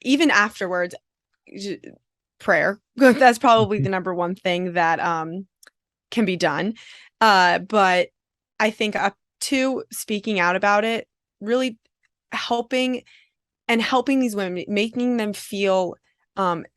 even afterwards, prayer. That's probably the number one thing that can be done. But I think up to speaking out about it, really helping these women, making them feel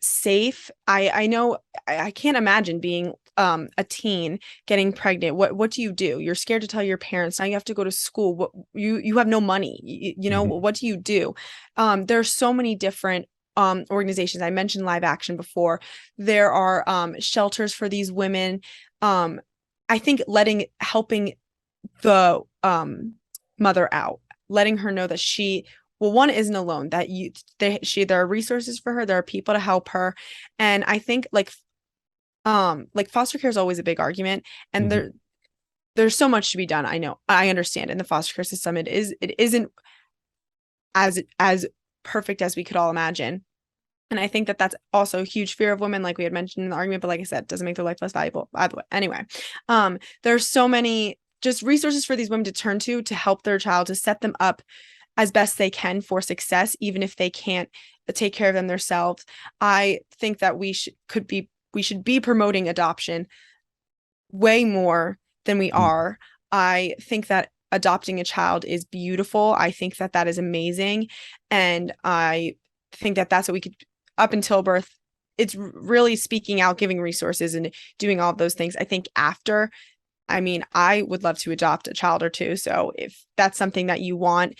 safe. I know I can't imagine being a teen getting pregnant. What do you do? You're scared to tell your parents. Now you have to go to school. What you have no money. What do you do? There's so many different organizations. I mentioned Live Action before. There are shelters for these women. I think helping the mother out, letting her know that she, well, one, isn't alone, that there are resources for her, there are people to help her. And I think like foster care is always a big argument, and there's so much to be done. I understand in the foster care system it isn't as perfect as we could all imagine. And I think that that's also a huge fear of women, like we had mentioned in the argument, but like I said, doesn't make their life less valuable. By the way, anyway, there's so many just resources for these women to turn to help their child, to set them up as best they can for success, even if they can't take care of them themselves. I think that we should be promoting adoption way more than we are. I think that adopting a child is beautiful. I think that that is amazing. And I think that that's what we could, up until birth, it's really speaking out, giving resources and doing all of those things. I think after, I would love to adopt a child or two. So if that's something that you want,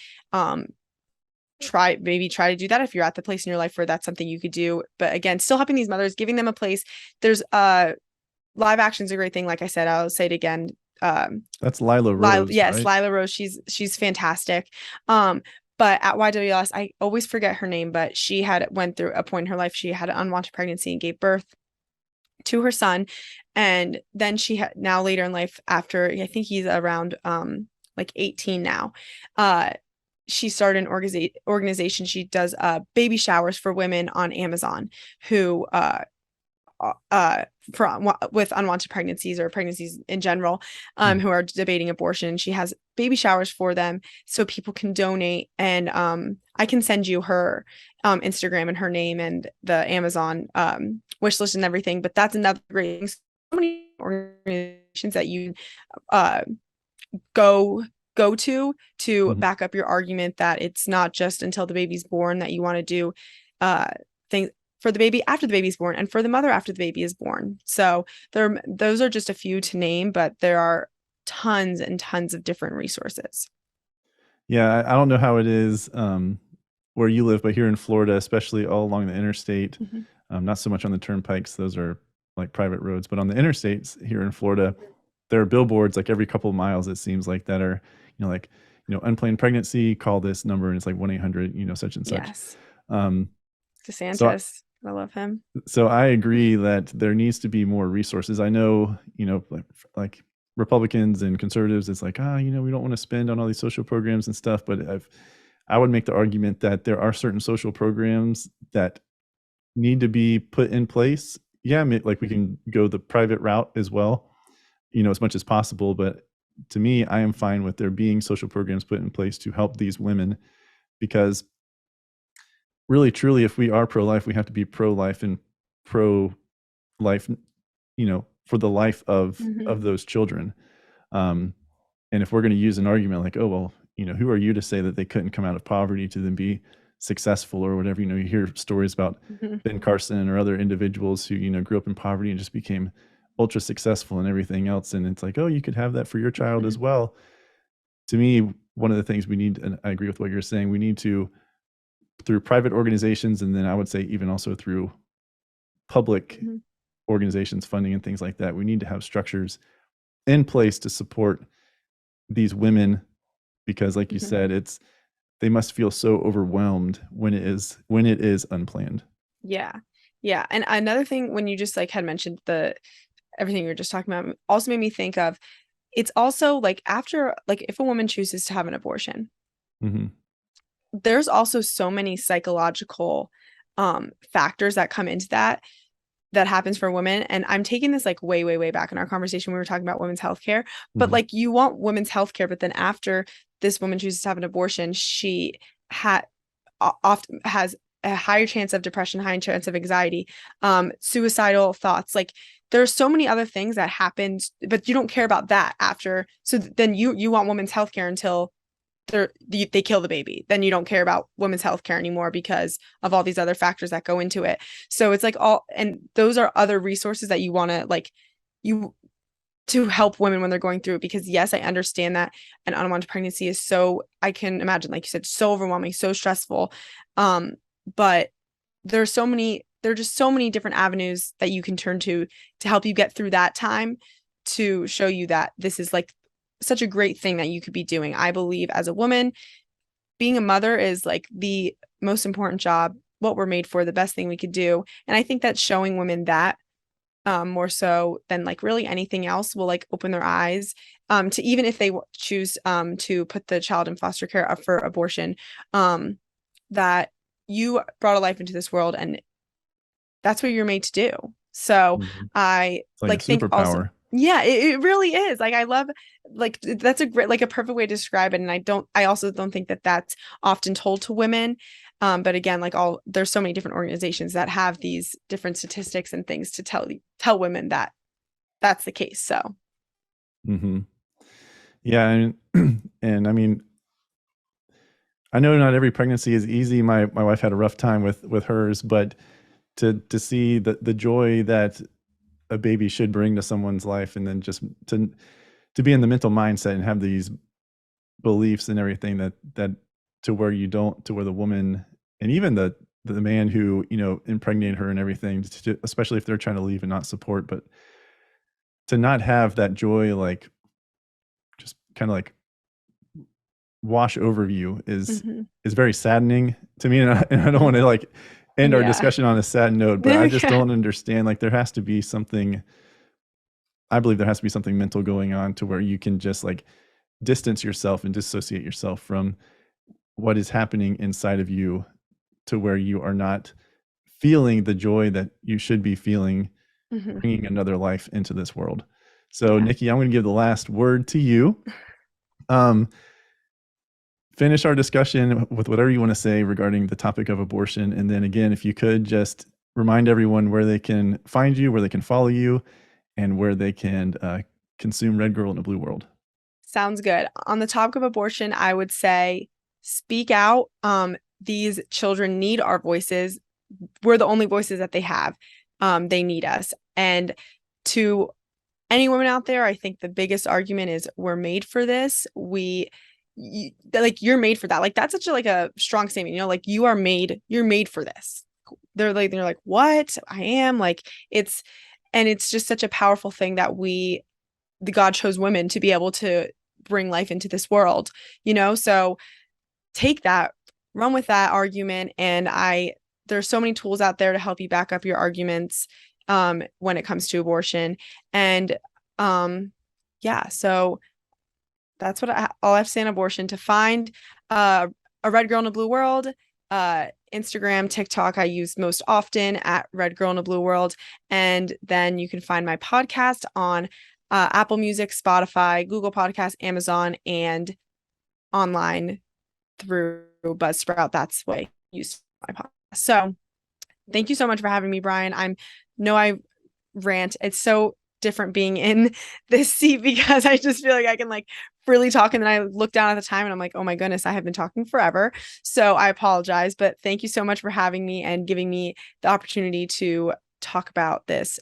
try to do that if you're at the place in your life where that's something you could do. But again, still helping these mothers, giving them a place. There's Live Action is a great thing. Like I said, I'll say it again. That's Lila Rose. Yes, right? Lila Rose. She's fantastic. But at YWS, I always forget her name, but she went through a point in her life. She had an unwanted pregnancy and gave birth to her son. And then she had, now later in life, after, I think he's around like 18 now, she started an organization. She does baby showers for women on Amazon who for with unwanted pregnancies or pregnancies in general, who are debating abortion. She has baby showers for them so people can donate. And I can send you her Instagram and her name and the Amazon wish list and everything. But that's another great thing. So many organizations that you uh, go to back up your argument that it's not just until the baby's born that you want to do things for the baby after the baby's born and for the mother after the baby is born. So those are just a few to name, but there are tons and tons of different resources. Yeah, I don't know how it is where you live, but here in Florida, especially all along the interstate, not so much on the turnpikes, those are like private roads, but on the interstates here in Florida, there are billboards like every couple of miles, it seems like, that are, unplanned pregnancy, call this number, and it's like 1-800, such and such. Yes. Um, DeSantis, I love him. So I agree that there needs to be more resources. I know, like Republicans and conservatives, it's like, we don't want to spend on all these social programs and stuff. But I would make the argument that there are certain social programs that need to be put in place. Yeah, like we can go the private route as well, as much as possible. But to me, I am fine with there being social programs put in place to help these women, because really, truly, if we are pro-life, we have to be pro-life and pro-life, for the life of those children. And if we're going to use an argument like, oh, well, who are you to say that they couldn't come out of poverty to then be successful or whatever? You hear stories about Ben Carson or other individuals who, grew up in poverty and just became ultra successful and everything else. And it's like, oh, you could have that for your child as well. To me, one of the things we need, and I agree with what you're saying, we need to, through private organizations, and then I would say even also through public organizations, funding and things like that, we need to have structures in place to support these women, because like you said, they must feel so overwhelmed when it is unplanned. Yeah. And another thing, when you just like had mentioned everything you were just talking about, also made me think of, it's also like after, like if a woman chooses to have an abortion, there's also so many psychological factors that come into that happens for women. And I'm taking this like way, way, way back in our conversation. We were talking about women's healthcare, but like you want women's healthcare, but then after this woman chooses to have an abortion, she often has a higher chance of depression, higher chance of anxiety, suicidal thoughts. Like there's so many other things that happen, but you don't care about that after. So then you want women's healthcare until they kill the baby. Then you don't care about women's healthcare anymore because of all these other factors that go into it. So it's like and those are other resources that you want to help women when they're going through it. Because yes, I understand that an unwanted pregnancy is I can imagine, like you said, so overwhelming, so stressful. But there are just so many different avenues that you can turn to help you get through that time, to show you that this is like such a great thing that you could be doing. I believe as a woman, being a mother is like the most important job, what we're made for, the best thing we could do. And I think that showing women that more so than like really anything else will like open their eyes to, even if they choose to put the child in foster care up for abortion, that you brought a life into this world and that's what you're made to do. So I like think also, yeah, it really is. Like, I love, like, that's a great, like a perfect way to describe it. And I also don't think that that's often told to women. But again, like there's so many different organizations that have these different statistics and things to tell women that that's the case. So. Yeah. And I mean, I know not every pregnancy is easy. My wife had a rough time with hers, but to see the joy that a baby should bring to someone's life, and then just to be in the mental mindset and have these beliefs and everything that to where the woman and even the man who impregnated her and everything, especially if they're trying to leave and not support, but to not have that joy, like just kind of like wash over you is very saddening to me. And I don't want to like end our discussion on a sad note, but I just don't understand. Like, there has to be something, I believe there has to be something mental going on to where you can just like distance yourself and dissociate yourself from what is happening inside of you to where you are not feeling the joy that you should be feeling, bringing another life into this world. So, Yeah. Nici, I'm going to give the last word to you. Finish our discussion with whatever you want to say regarding the topic of abortion. And then again, if you could just remind everyone where they can find you, where they can follow you, and where they can consume Red Girl in a Blue World. Sounds good. On the topic of abortion, I would say speak out. These children need our voices. We're the only voices that they have. They need us. And to any woman out there, I think the biggest argument is we're made for this. You're made for that. Like, that's such a strong statement, like you're made for this. They're like, what? I am like, it's just such a powerful thing that the God chose women to be able to bring life into this world, so take that, run with that argument. And there's so many tools out there to help you back up your arguments when it comes to abortion. And so that's what all I have to say on abortion. To find a Red Girl in a Blue World, Instagram, TikTok, I use most often at Red Girl in a Blue World. And then you can find my podcast on Apple Music, Spotify, Google Podcasts, Amazon, and online through Buzzsprout. That's what I use my podcast. So thank you so much for having me, Brian. I rant. It's so different being in this seat because I just feel like I can freely talk, and then I look down at the time and I'm like, oh my goodness, I have been talking forever. So I apologize, but thank you so much for having me and giving me the opportunity to talk about this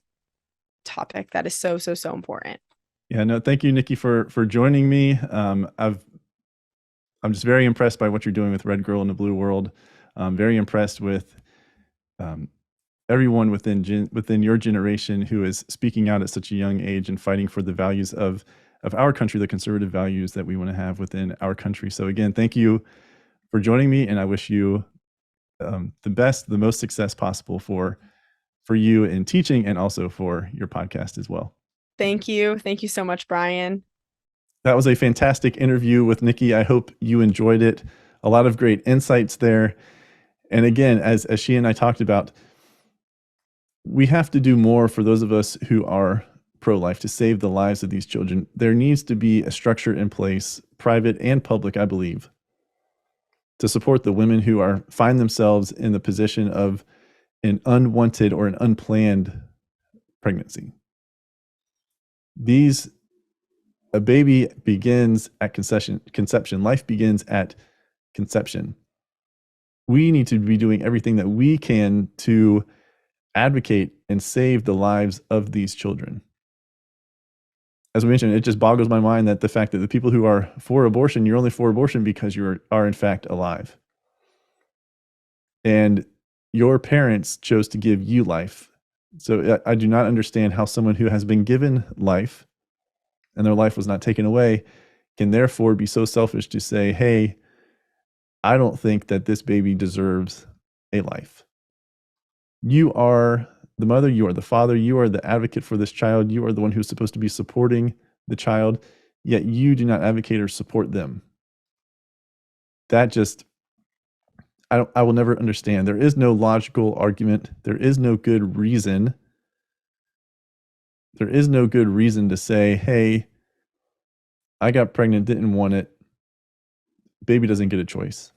topic that is so important. Yeah, no, thank you, Nici, for joining me. I'm just very impressed by what you're doing with Red Girl in the Blue World. I'm very impressed with everyone within your generation who is speaking out at such a young age and fighting for the values of our country, the conservative values that we want to have within our country. So again, thank you for joining me, and I wish you the most success possible for you in teaching and also for your podcast as well. Thank you. Thank you so much, Brian. That was a fantastic interview with Nici. I hope you enjoyed it. A lot of great insights there. And again, as she and I talked about, we have to do more for those of us who are pro-life to save the lives of these children. There needs to be a structure in place, private and public, I believe, to support the women who find themselves in the position of an unwanted or an unplanned pregnancy. A baby begins at conception. Life begins at conception. We need to be doing everything that we can to advocate and save the lives of these children. As we mentioned, it just boggles my mind that the fact that the people who are for abortion, you're only for abortion because you are in fact alive. And your parents chose to give you life. So I do not understand how someone who has been given life and their life was not taken away can therefore be so selfish to say, hey, I don't think that this baby deserves a life. You are the mother, you are the father, you are the advocate for this child, you are the one who's supposed to be supporting the child, yet you do not advocate or support them. That just, I will never understand. There is no logical argument. There is no good reason. There is no good reason to say, hey, I got pregnant, didn't want it. Baby doesn't get a choice.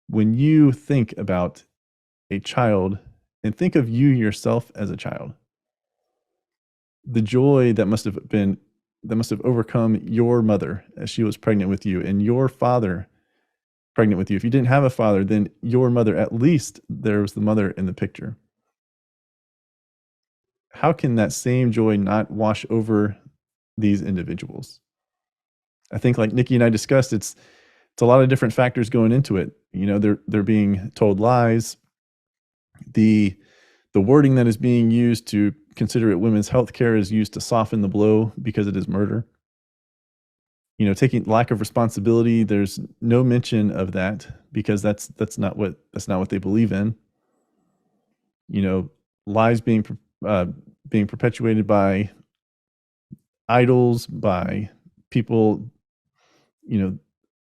When you think about a child and think of you yourself as a child, the joy that must have overcome your mother as she was pregnant with you, and your father pregnant with you. If you didn't have a father, then your mother, at least there was the mother in the picture. How can that same joy not wash over these individuals? I think, like Nici and I discussed, it's a lot of different factors going into it. They're being told lies. The wording that is being used to consider it women's health care is used to soften the blow because it is murder. Taking lack of responsibility, there's no mention of that because that's not what they believe in. Lies being perpetuated by idols, by people,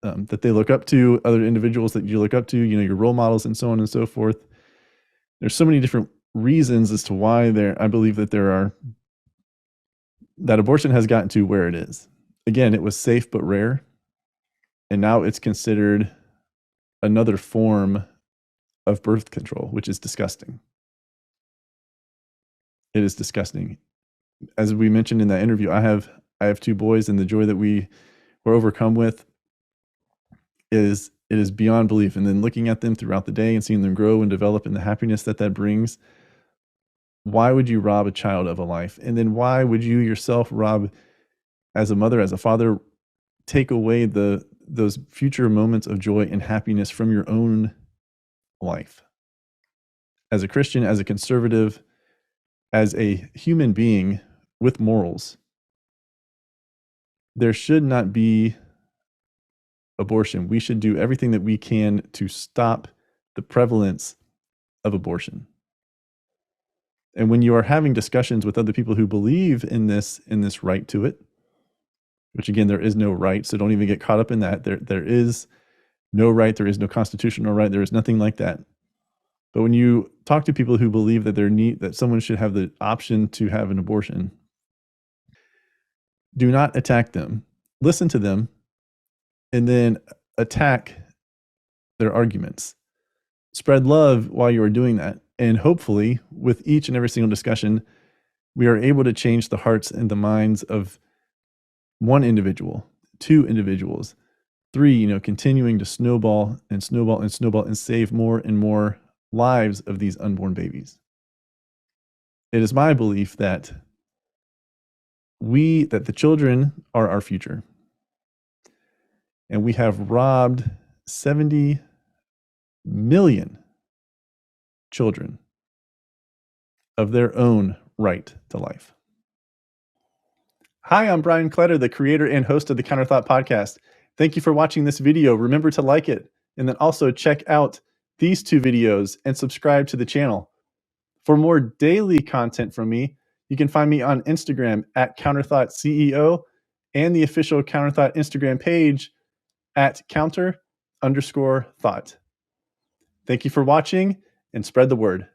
that they look up to, other individuals that you look up to, your role models and so on and so forth. There's so many different reasons as to why I believe that that abortion has gotten to where it is. Again, it was safe but rare, and now it's considered another form of birth control, which is disgusting. It is disgusting. As we mentioned in that interview, I have 2 boys, and the joy that we were overcome with is beyond belief. And then looking at them throughout the day and seeing them grow and develop and the happiness that brings. Why would you rob a child of a life? And then why would you yourself rob, as a mother, as a father, take away those future moments of joy and happiness from your own life? As a Christian, as a conservative, as a human being with morals, there should not be abortion. We should do everything that we can to stop the prevalence of abortion. And when you are having discussions with other people who believe in this right to it, which again, there is no right, so don't even get caught up in that. There is no right, there is no constitutional right, there is nothing like that. But when you talk to people who believe that that someone should have the option to have an abortion, do not attack them. Listen to them, and then attack their arguments. Spread love while you are doing that. And hopefully, with each and every single discussion, we are able to change the hearts and the minds of 1 individual, 2 individuals, 3, continuing to snowball and snowball and snowball and save more and more lives of these unborn babies. It is my belief that the children are our future. And we have robbed 70 million children of their own right to life. Hi, I'm Brian Kletter, the creator and host of the Counterthought podcast. Thank you for watching this video. Remember to like it, and then also check out these 2 videos and subscribe to the channel. For more daily content from me, you can find me on Instagram at CounterThoughtCEO and the official Counterthought Instagram page at counter_thought. Thank you for watching, and spread the word.